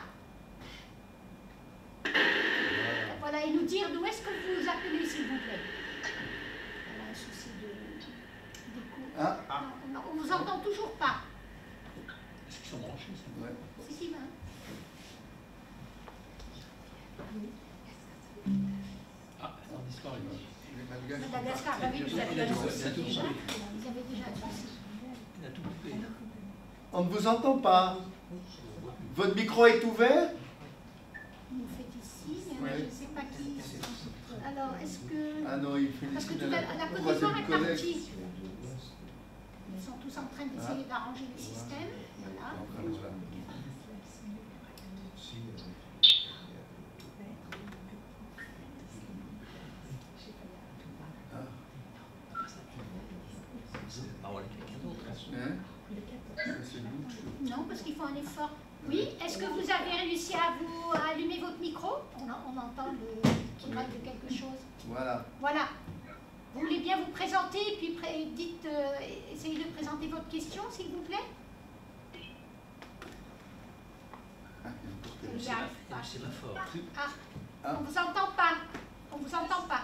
Voilà, et nous dire d'où est-ce que vous vous appelez, s'il vous plaît. Voilà, un souci d'écoute. On ne vous entend toujours pas. Est-ce qu'ils sont branchés? Ouais. Si, ben. Ah, ça a disparu. Madagascar, oui, vous avez déjà. Vous avez déjà un souci. On ne vous entend pas. Votre micro est ouvert? Vous faites ici, mais je ne sais pas qui. Alors, est-ce que... Ah non, il fait Parce que ici tout dans à la Côte d'Ivoire est collègue. partie. Ils sont tous en train d'essayer d'arranger le système. Voilà. Non, parce qu'il faut un effort. Oui, est-ce que vous avez réussi à allumer votre micro? On entend qu'il parle de quelque chose. Voilà. Voilà. Vous voulez bien vous présenter et puis dites, essayez de présenter votre question, s'il vous plaît. C'est pas fort. Ah, on vous entend pas. On vous entend pas.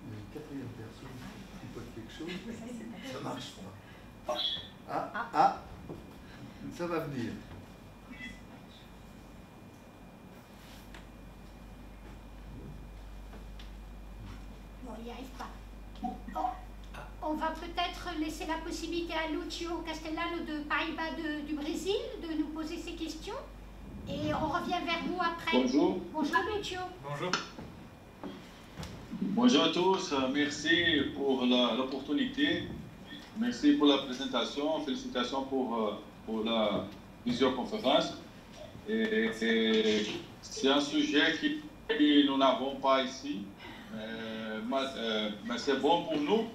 Il y a une quatrième personne qui pose quelque chose. Ça marche pas. Ça va venir. Bon, il n'y arrive pas. On va peut-être laisser la possibilité à Lucio Castellano de Paraíba du Brésil de nous poser ses questions. Et on revient vers vous après. Bonjour. Bonjour Lucio. Bonjour. Bonjour à tous. Merci pour l'opportunité. Merci pour la présentation. Félicitations pour la visioconférence. Et c'est un sujet que nous n'avons pas ici. Mais c'est bon pour nous.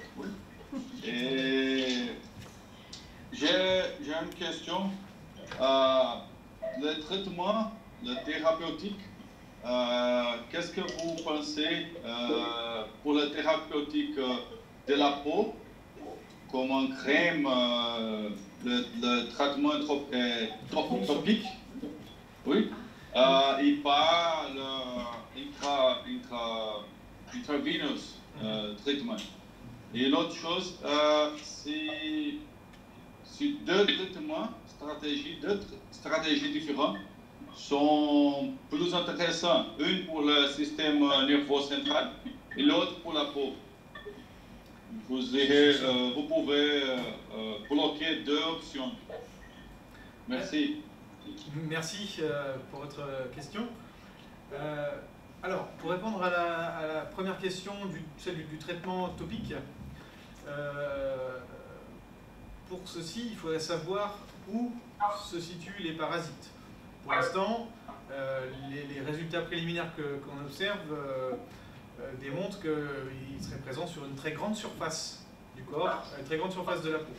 Et j'ai une question. Le traitement, le thérapeutique, qu'est-ce que vous pensez pour le thérapeutique de la peau, comme en crème, le traitement topique, oui, et pas intravenous traitement. Et l'autre chose, c'est deux traitements, deux stratégies différentes sont plus intéressantes. Une pour le système nerveux central et l'autre pour la peau. Vous pouvez bloquer deux options. Merci. Merci pour votre question. Alors, pour répondre à la première question, celle du traitement topique, pour ceci, il faudrait savoir où se situent les parasites. Pour l'instant, les résultats préliminaires qu'on observe démontrent qu'ils seraient présents sur une très grande surface du corps, une très grande surface de la peau.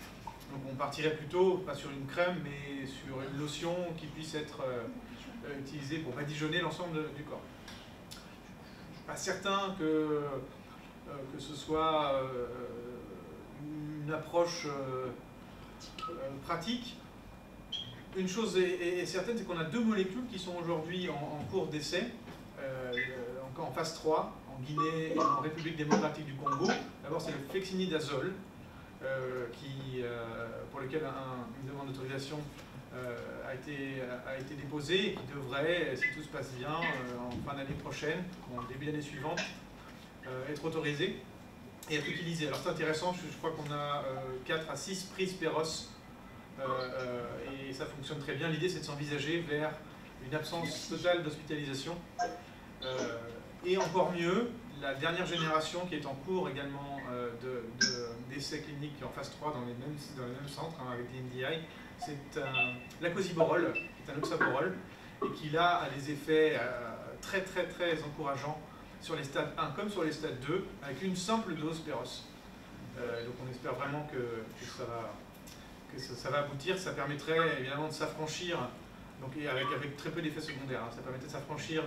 Donc on partirait plutôt, pas sur une crème, mais sur une lotion qui puisse être utilisée pour badigeonner l'ensemble du corps. Je ne suis pas certain que ce soit une approche pratique. Une chose est certaine, c'est qu'on a deux molécules qui sont aujourd'hui en cours d'essai, encore en phase 3, en Guinée et en République démocratique du Congo. D'abord, c'est le flexinidazole, pour lequel une demande d'autorisation a été déposée et qui devrait, si tout se passe bien, en fin d'année prochaine, ou en début d'année suivante, être autorisé et être utilisé. Alors c'est intéressant, je crois qu'on a 4 à 6 prises Péros et ça fonctionne très bien. L'idée, c'est de s'envisager vers une absence totale d'hospitalisation. Et encore mieux, la dernière génération qui est en cours également d'essais cliniques en phase 3 dans les mêmes centres, avec des NDI, c'est l'acosiborol, qui est un oxaborol, et qui là a des effets très très très encourageants sur les stades 1 comme sur les stades 2, avec une simple dose Péros. Donc on espère vraiment que ça va aboutir. Ça permettrait évidemment de s'affranchir, donc avec très peu d'effets secondaires, ça permettrait de s'affranchir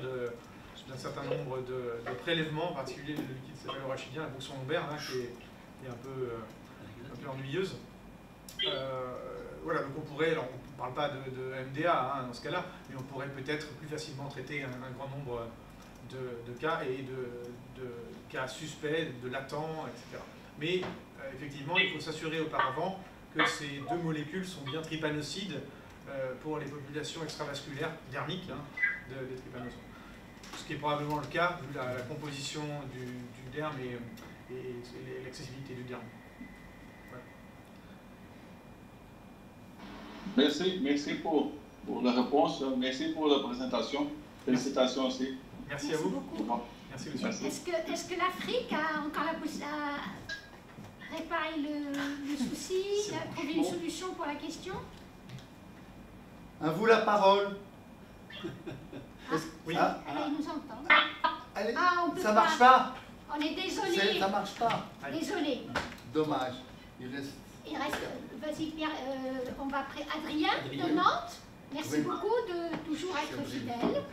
d'un certain nombre de prélèvements, en particulier le liquide céphalorachidien, la ponction lombaire, qui est un peu ennuyeuse. Voilà, donc on pourrait, alors on ne parle pas de MDA dans ce cas-là, mais on pourrait peut-être plus facilement traiter un grand nombre de cas et de cas suspects, de latents, etc. Mais effectivement, il faut s'assurer auparavant que ces deux molécules sont bien trypanosides pour les populations extravasculaires dermiques des trypanosomes. Ce qui est probablement le cas vu la composition du derme et l'accessibilité du derme. Voilà. Merci pour la réponse, merci pour la présentation. Félicitations aussi. Merci à vous. Beaucoup. Merci, monsieur. Est-ce que l'Afrique a encore la possibilité de réparer le souci, trouver une solution pour la question? À vous la parole. Oui. Il nous entend. Allez, On peut ça marche pas. On est désolé. Ça marche pas. Désolé. Dommage. Il reste. Vas-y Pierre, on va après Adrien de Nantes. Merci beaucoup de toujours être fidèle.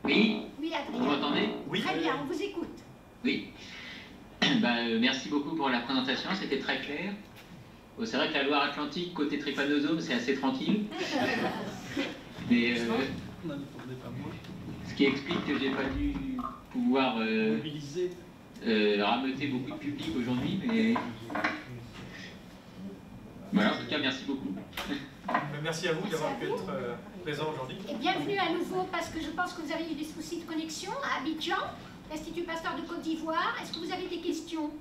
Oui, Oui, vous Adrien. m'entendez? Oui. Très bien, on vous écoute. Oui. Merci beaucoup pour la présentation, c'était très clair. Bon, c'est vrai que la Loire-Atlantique, côté trypanosome, c'est assez tranquille. Mais ce qui explique que j'ai pas dû pouvoir rameuter beaucoup de public aujourd'hui, mais voilà, en tout cas, merci beaucoup. Merci à vous d'avoir pu être présent aujourd'hui. Et bienvenue à nouveau, parce que je pense que vous avez eu des soucis de connexion à Abidjan, l'Institut Pasteur de Côte d'Ivoire. Est-ce que vous avez des questions?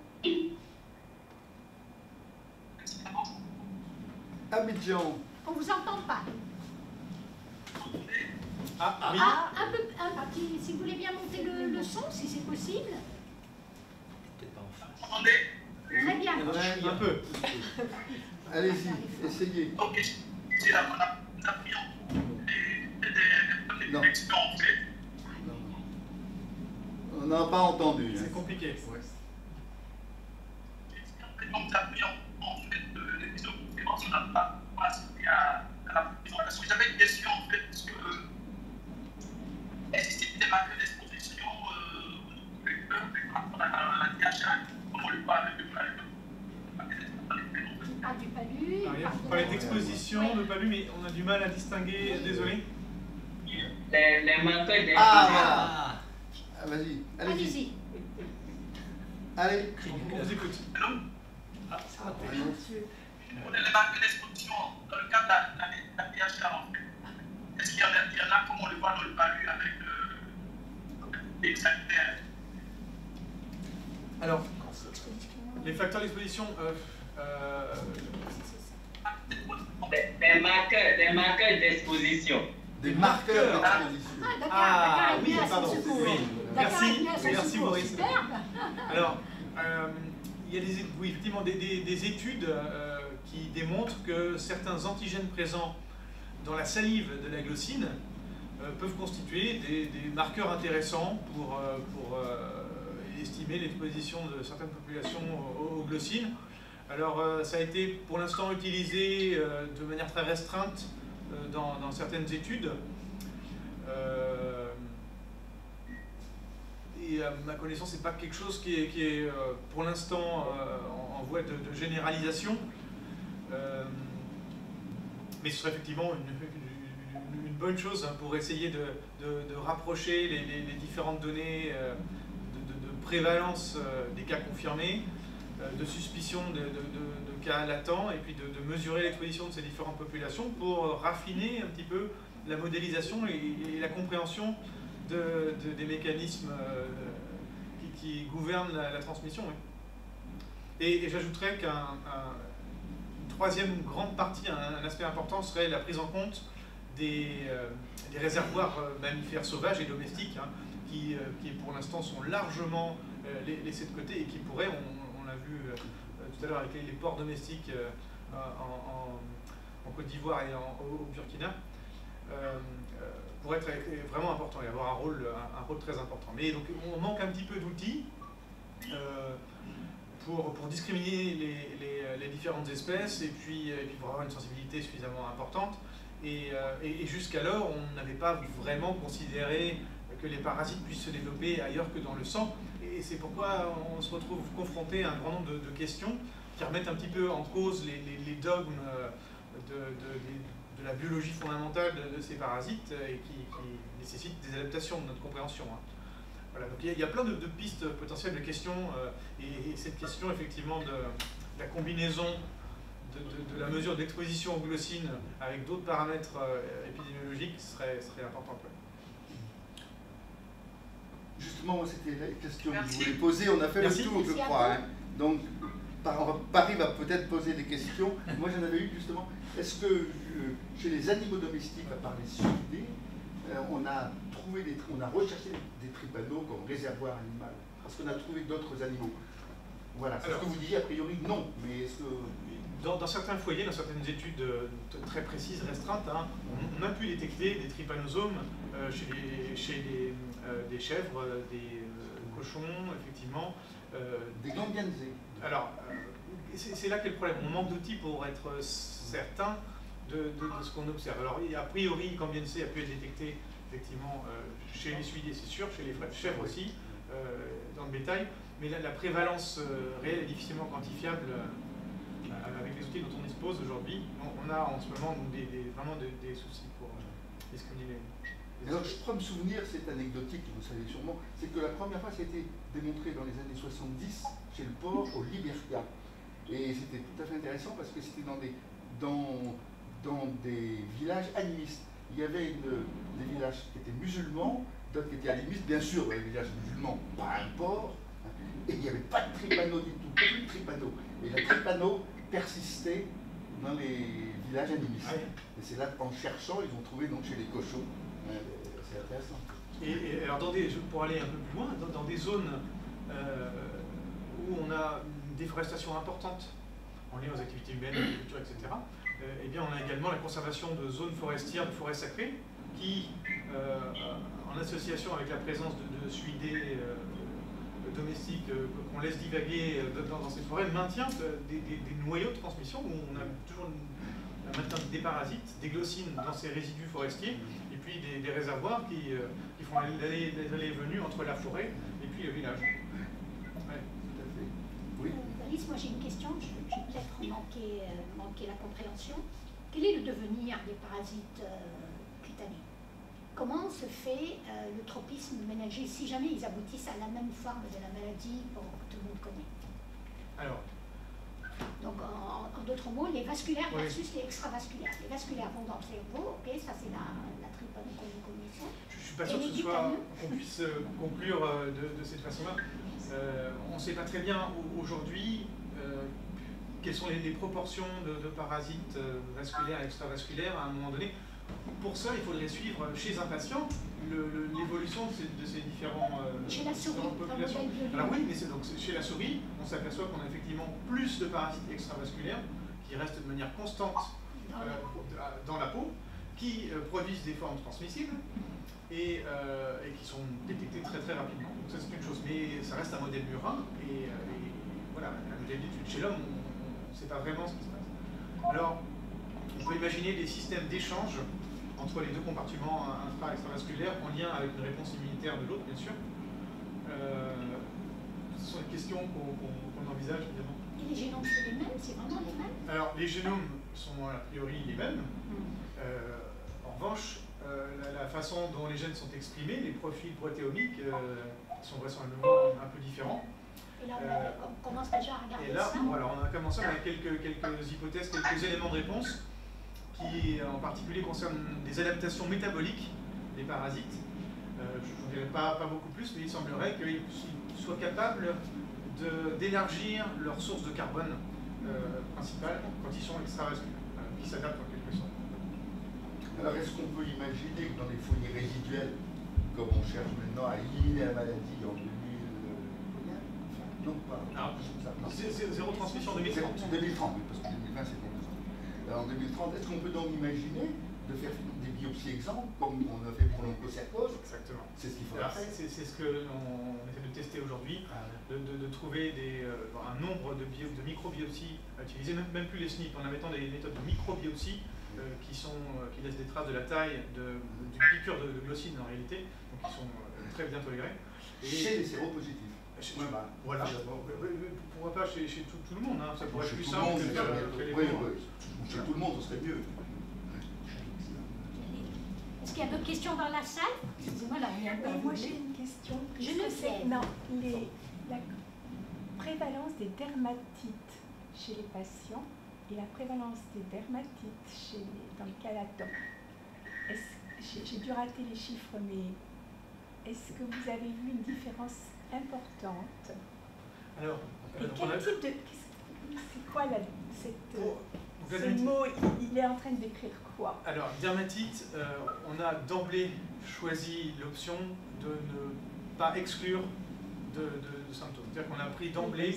Abidjan. On ne vous entend pas. Ah, oui. Si vous voulez bien monter le son, si c'est possible. Très bien. Ouais, Un peu. Allez-y, essayez. Non. On n'a pas entendu. C'est compliqué. J'avais une question en fait, parce que est-ce que c'était des marques d'exposition par rapport à la DHA, comme on le parle de Du palu. Vous parlez d'exposition, de palu, mais on a du mal à distinguer, désolé. Les marqueurs d'exposition. Ah, voilà. Ah, vas-y, allez-y. Allez-y. Allez. On vous écoute. les marques d'exposition dans le cadre de la DHA, en fait. Est-ce qu'il y en a, comme on le voit dans le palu, avec des sanitaires? Alors, les facteurs d'exposition, Des marqueurs d'exposition. Des marqueurs d'exposition. Ah, d'accord. Ah, oui, D'accord, pardon. c'est Oui. Merci Maurice. Superbe. Alors, il y a effectivement des études qui démontrent que certains antigènes présents dans la salive de la glossine peuvent constituer des marqueurs intéressants pour estimer l'exposition de certaines populations aux glossines. Alors, ça a été pour l'instant utilisé de manière très restreinte dans certaines études. Et à ma connaissance, c'est pas quelque chose qui est pour l'instant en voie de généralisation. Mais ce serait effectivement une bonne chose pour essayer de rapprocher les différentes données de prévalence des cas confirmés, de suspicion de cas latents, et puis de mesurer l'exposition de ces différentes populations pour raffiner un petit peu la modélisation et la compréhension des mécanismes qui gouvernent la transmission. Oui. Et j'ajouterais qu'une troisième grande partie, un aspect important, serait la prise en compte des réservoirs mammifères sauvages et domestiques, qui pour l'instant sont largement laissés de côté et qui pourraient, on l'a vu tout à l'heure avec les porcs domestiques en Côte d'Ivoire et au Burkina, pourrait être vraiment important et avoir un rôle très important. Mais donc on manque un petit peu d'outils pour discriminer les différentes espèces et puis pour avoir une sensibilité suffisamment importante. Et jusqu'alors, on n'avait pas vraiment considéré que les parasites puissent se développer ailleurs que dans le sang. Et c'est pourquoi on se retrouve confronté à un grand nombre de questions qui remettent un petit peu en cause les dogmes de la biologie fondamentale de ces parasites et qui nécessitent des adaptations de notre compréhension. Voilà, donc il y a plein de pistes potentielles de questions et cette question effectivement de la combinaison de la mesure d'exposition aux glossines avec d'autres paramètres épidémiologiques serait importante. Justement, c'était la question que je voulais poser. On a fait le tour, je crois. Donc, Paris va peut-être poser des questions. Moi, j'en avais eu justement. Est-ce que chez les animaux domestiques, à part les surdés, on a recherché des trypanos comme réservoir animal? Parce qu'on a trouvé d'autres animaux. Voilà. C'est ce que vous disiez a priori non, mais est-ce que... Dans certains foyers, dans certaines études très précises, restreintes, on a pu détecter des trypanosomes chez des chèvres, des cochons, effectivement. Des gambianzés. Alors, c'est là qu'est le problème. On manque d'outils pour être certain de ce qu'on observe. Alors, a priori, Gambianzé a pu être détecté effectivement, chez les suidés, c'est sûr, chez les chèvres aussi, dans le bétail, mais la prévalence réelle est difficilement quantifiable avec les outils dont on dispose aujourd'hui. On a en ce moment vraiment des soucis pour discriminer les Alors, je crois me souvenir, c'est anecdotique, vous savez sûrement, c'est que la première fois, ça a été démontré dans les années 70 chez le porc au Liberia. Et c'était tout à fait intéressant parce que c'était dans des villages animistes. Il y avait des villages qui étaient musulmans, d'autres qui étaient animistes, bien sûr, dans les villages musulmans, pas un porc, et il n'y avait pas de tripano du tout, plus de tripano. Et la tripano persistait dans les villages animistes. Ah oui. Et c'est là qu'en cherchant, ils ont trouvé donc chez les cochons. C'est intéressant. Et alors, pour aller un peu plus loin, dans des zones où on a une déforestation importante en lien aux activités humaines, l'agriculture, etc., eh bien, on a également la conservation de zones forestières, de forêts sacrées, qui, en association avec la présence de suidés domestiques qu'on laisse divaguer dans ces forêts, maintient des noyaux de transmission où on a toujours maintenant des parasites, des glossines dans ces résidus forestiers, et puis des réservoirs qui font l'allée et venue entre la forêt et puis le village. Ouais. Tout à fait. Oui. Alice, moi j'ai une question, je vais peut-être manquer la compréhension. Quel est le devenir des parasites cutanés? Comment se fait le tropisme ménager si jamais ils aboutissent à la même forme de la maladie que tout le monde connaît? Alors, donc en d'autres mots, les vasculaires versus les extravasculaires. Les vasculaires vont dans le cerveau, ok, ça c'est la tripano que nous connaissons. je ne suis pas sûr qu'on puisse conclure de cette façon-là. On ne sait pas très bien aujourd'hui quelles sont les proportions de parasites vasculaires et extravasculaires à un moment donné. Pour ça, il faudrait suivre chez un patient l'évolution de ces différentes populations. Alors oui, mais donc chez la souris, on s'aperçoit qu'on a effectivement plus de parasites extravasculaires qui restent de manière constante dans la peau, qui produisent des formes transmissibles et qui sont détectées très très rapidement. Donc ça c'est une chose, mais ça reste un modèle murin et voilà, un modèle d'étude. Chez l'homme, on ne sait pas vraiment ce qui se passe. Alors, on peut imaginer des systèmes d'échange entre les deux compartiments intra- et extravasculaires en lien avec une réponse immunitaire de l'autre, bien sûr. Ce sont des questions qu'on envisage, évidemment. Et les génomes, c'est les mêmes? C'est vraiment les mêmes? Alors, les génomes sont a priori les mêmes. En revanche, la façon dont les gènes sont exprimés, les profils protéomiques sont vraisemblablement un peu différents. Et là, on commence déjà à regarder ça. Et là, voilà, on a commencé avec quelques hypothèses, quelques éléments de réponse qui, en particulier, concernent des adaptations métaboliques des parasites. Je ne dirais pas beaucoup plus, mais il semblerait qu'ils soient capables d'élargir leur source de carbone principale quand ils sont extravasculaires, qui s'adaptent en quelque sorte. Alors, est-ce qu'on peut imaginer que dans les fouilles résiduelles, comme on cherche maintenant à éliminer la maladie en 2000, non, pas. Zéro transmission en 2030. 2030, oui, parce que 2020 c'est dans 2 ans. Alors, en 2030, est-ce qu'on peut donc imaginer de faire des biopsies exemples, comme on a fait pour l'onchocercose? Exactement. C'est ce qu'il faudra faire. C'est ce qu'on essaie de tester aujourd'hui, de trouver un nombre de microbiopsies à utiliser, même plus les SNP, en mettant des méthodes de microbiopsie qui laissent des traces de la taille d'une piqûre de glossine en réalité, donc qui sont très bien tolérées. Chez les séropositifs. Voilà, pourquoi pas chez tout le monde, hein. Ça pourrait être plus simple que les chez tout le monde, ce serait mieux. Est-ce qu'il y a d'autres questions dans la salle? Excusez-moi, là, il y a un peu. Moi, j'ai une question. Geneviève. Non, la prévalence des dermatites chez les patients et la prévalence des dermatites dans le calaton. J'ai dû rater les chiffres, mais est-ce que vous avez vu une différence importante? Alors, et quel type de... C'est quoi ce mot? Il est en train de décrire quoi? Alors, dermatite, on a d'emblée choisi l'option de ne pas exclure de symptômes. C'est-à-dire qu'on a pris d'emblée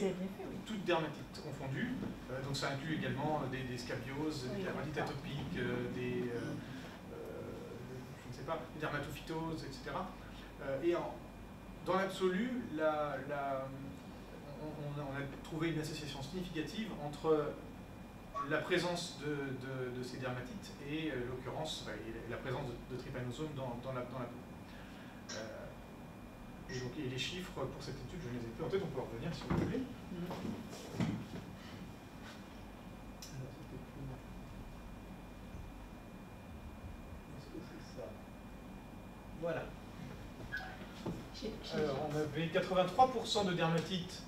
toute dermatite confondue. Donc ça inclut également des scabioses, des dermatites atopiques, des dermatophytoses, etc. Et dans l'absolu, on a trouvé une association significative entre la présence de ces dermatites et l'occurrence, la présence de trypanosomes dans la peau. Et donc les chiffres pour cette étude, je ne les ai plus en tête, on peut en revenir si vous voulez. Voilà. Alors, on avait 83% de dermatites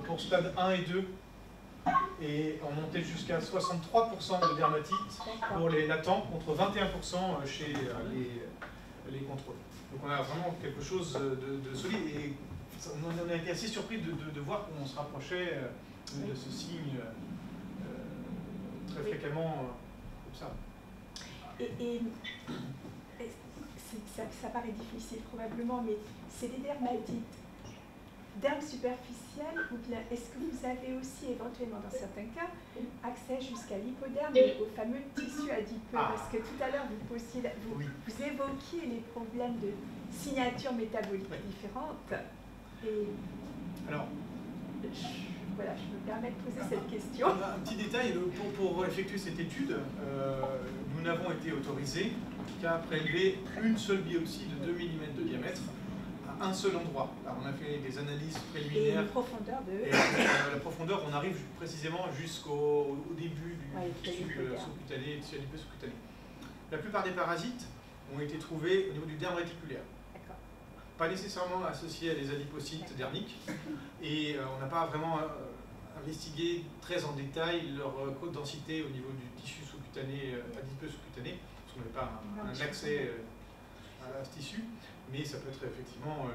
pour stade 1 et 2, et on montait jusqu'à 63% de dermatites pour les latents, contre 21% chez les contrôles. Donc on a vraiment quelque chose de solide, et on a été assez surpris de voir qu'on se rapprochait de ce signe très fréquemment comme ça. Et ça paraît difficile probablement, mais c'est des dermatites derme superficielle, ou bien est-ce que vous avez aussi éventuellement dans certains cas accès jusqu'à l'hypoderme et au fameux tissu adipeux? Parce que tout à l'heure vous évoquiez les problèmes de signature métabolique différentes. Et alors, voilà, je me permets de poser cette question. Un petit détail, pour effectuer cette étude, nous n'avons été autorisés qu'à prélever une seule biopsie de 2 mm de diamètre à un seul endroit. Alors, on a fait des analyses préliminaires. Et la profondeur de... Et la profondeur, on arrive précisément jusqu'au début du tissu sous-cutané, tissu adipeux sous-cutané. La plupart des parasites ont été trouvés au niveau du derme réticulaire. Pas nécessairement associés à des adipocytes dermiques, et on n'a pas vraiment investigué très en détail leur densité au niveau du tissu sous-cutané, adipeux sous-cutané, parce qu'on n'avait pas un accès à ce tissu, mais ça peut être effectivement,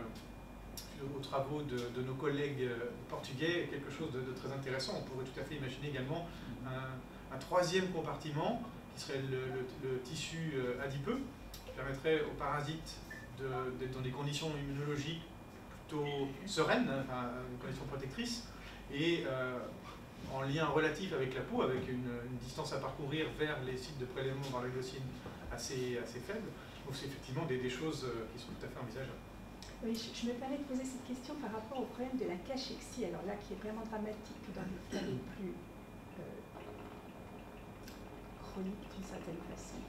aux travaux de nos collègues portugais, quelque chose de très intéressant. On pourrait tout à fait imaginer également un troisième compartiment, qui serait le tissu adipeux, qui permettrait aux parasites d'être dans des conditions immunologiques plutôt sereines, enfin, des conditions protectrices, et en lien relatif avec la peau, avec une distance à parcourir vers les sites de prélèvement par la glycine assez faible. Donc c'est effectivement des choses qui sont tout à fait envisageables. Oui, je me permets de poser cette question par rapport au problème de la cachexie, alors là qui est vraiment dramatique dans les cas les plus chroniques d'une certaine façon.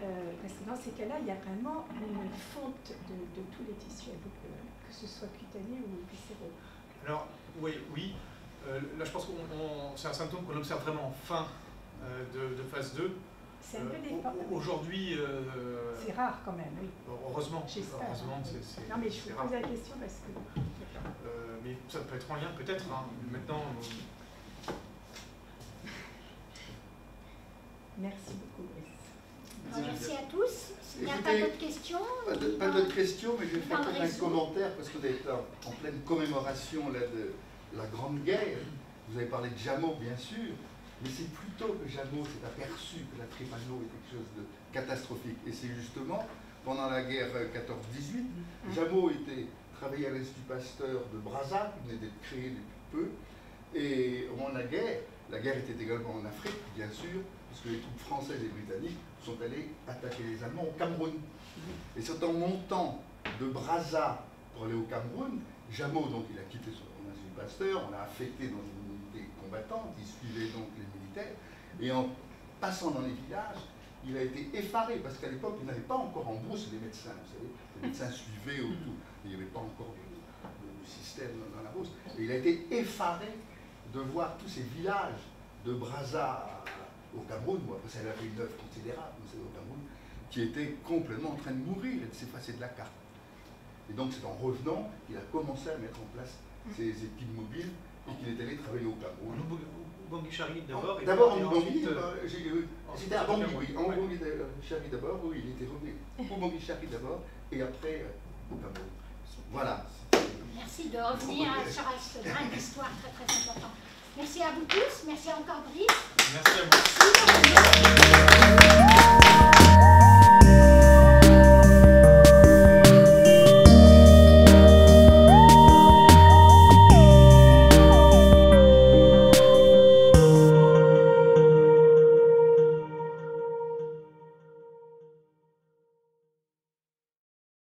Parce que dans ces cas-là, il y a vraiment une fonte de tous les tissus, que ce soit cutané ou viscéraux. Alors, oui. Là, je pense que c'est un symptôme qu'on observe vraiment en fin de phase 2. C'est un peu dépendant. Aujourd'hui... c'est rare quand même, oui. Heureusement. J'espère. C'est non, mais je vous pose la question parce que... mais ça peut être en lien, peut-être. Hein. Maintenant... Merci beaucoup, Brice. Merci à tous. Il n'y a pas d'autres questions? Pas d'autres questions, mais je vais faire un commentaire parce que vous êtes en pleine commémoration là, de la Grande Guerre. Vous avez parlé de Jameau, bien sûr, mais c'est plutôt que Jameau s'est aperçu que la trépano est quelque chose de catastrophique. Et c'est justement pendant la guerre 14-18, Jameau travaillait à l'Institut Pasteur de Brazza, qui venait d'être créé depuis peu. Et au moment de la guerre était également en Afrique, bien sûr, parce que les troupes françaises et britanniques sont allées attaquer les Allemands au Cameroun. Et c'est en montant de Brazza pour aller au Cameroun, Jameau, donc, il a quitté son Institut Pasteur, on l'a affecté dans une unité combattante, il suivait donc les militaires, et en passant dans les villages, il a été effaré, parce qu'à l'époque, il n'avait pas encore en brousse les médecins, vous savez, les médecins suivaient autour, il n'y avait pas encore de système dans la brousse, et il a été effaré de voir tous ces villages de Brazza au Cameroun, où après ça avait une œuvre considérable, vous savez, au Cameroun, qui était complètement en train de mourir et de s'effacer de la carte. Et donc c'est en revenant qu'il a commencé à mettre en place ces équipes mobiles et qu'il est allé travailler au Cameroun. En Bangui-Chari d'abord. D'abord en Bangui, c'était à Bangui, oui. En Bangui-Chari d'abord, oui, il était revenu au Bangui-Chari d'abord et après au Cameroun. Voilà. Merci de revenir sur ce grain d'histoire très très important. Merci à vous tous, merci encore Brice. Merci à vous.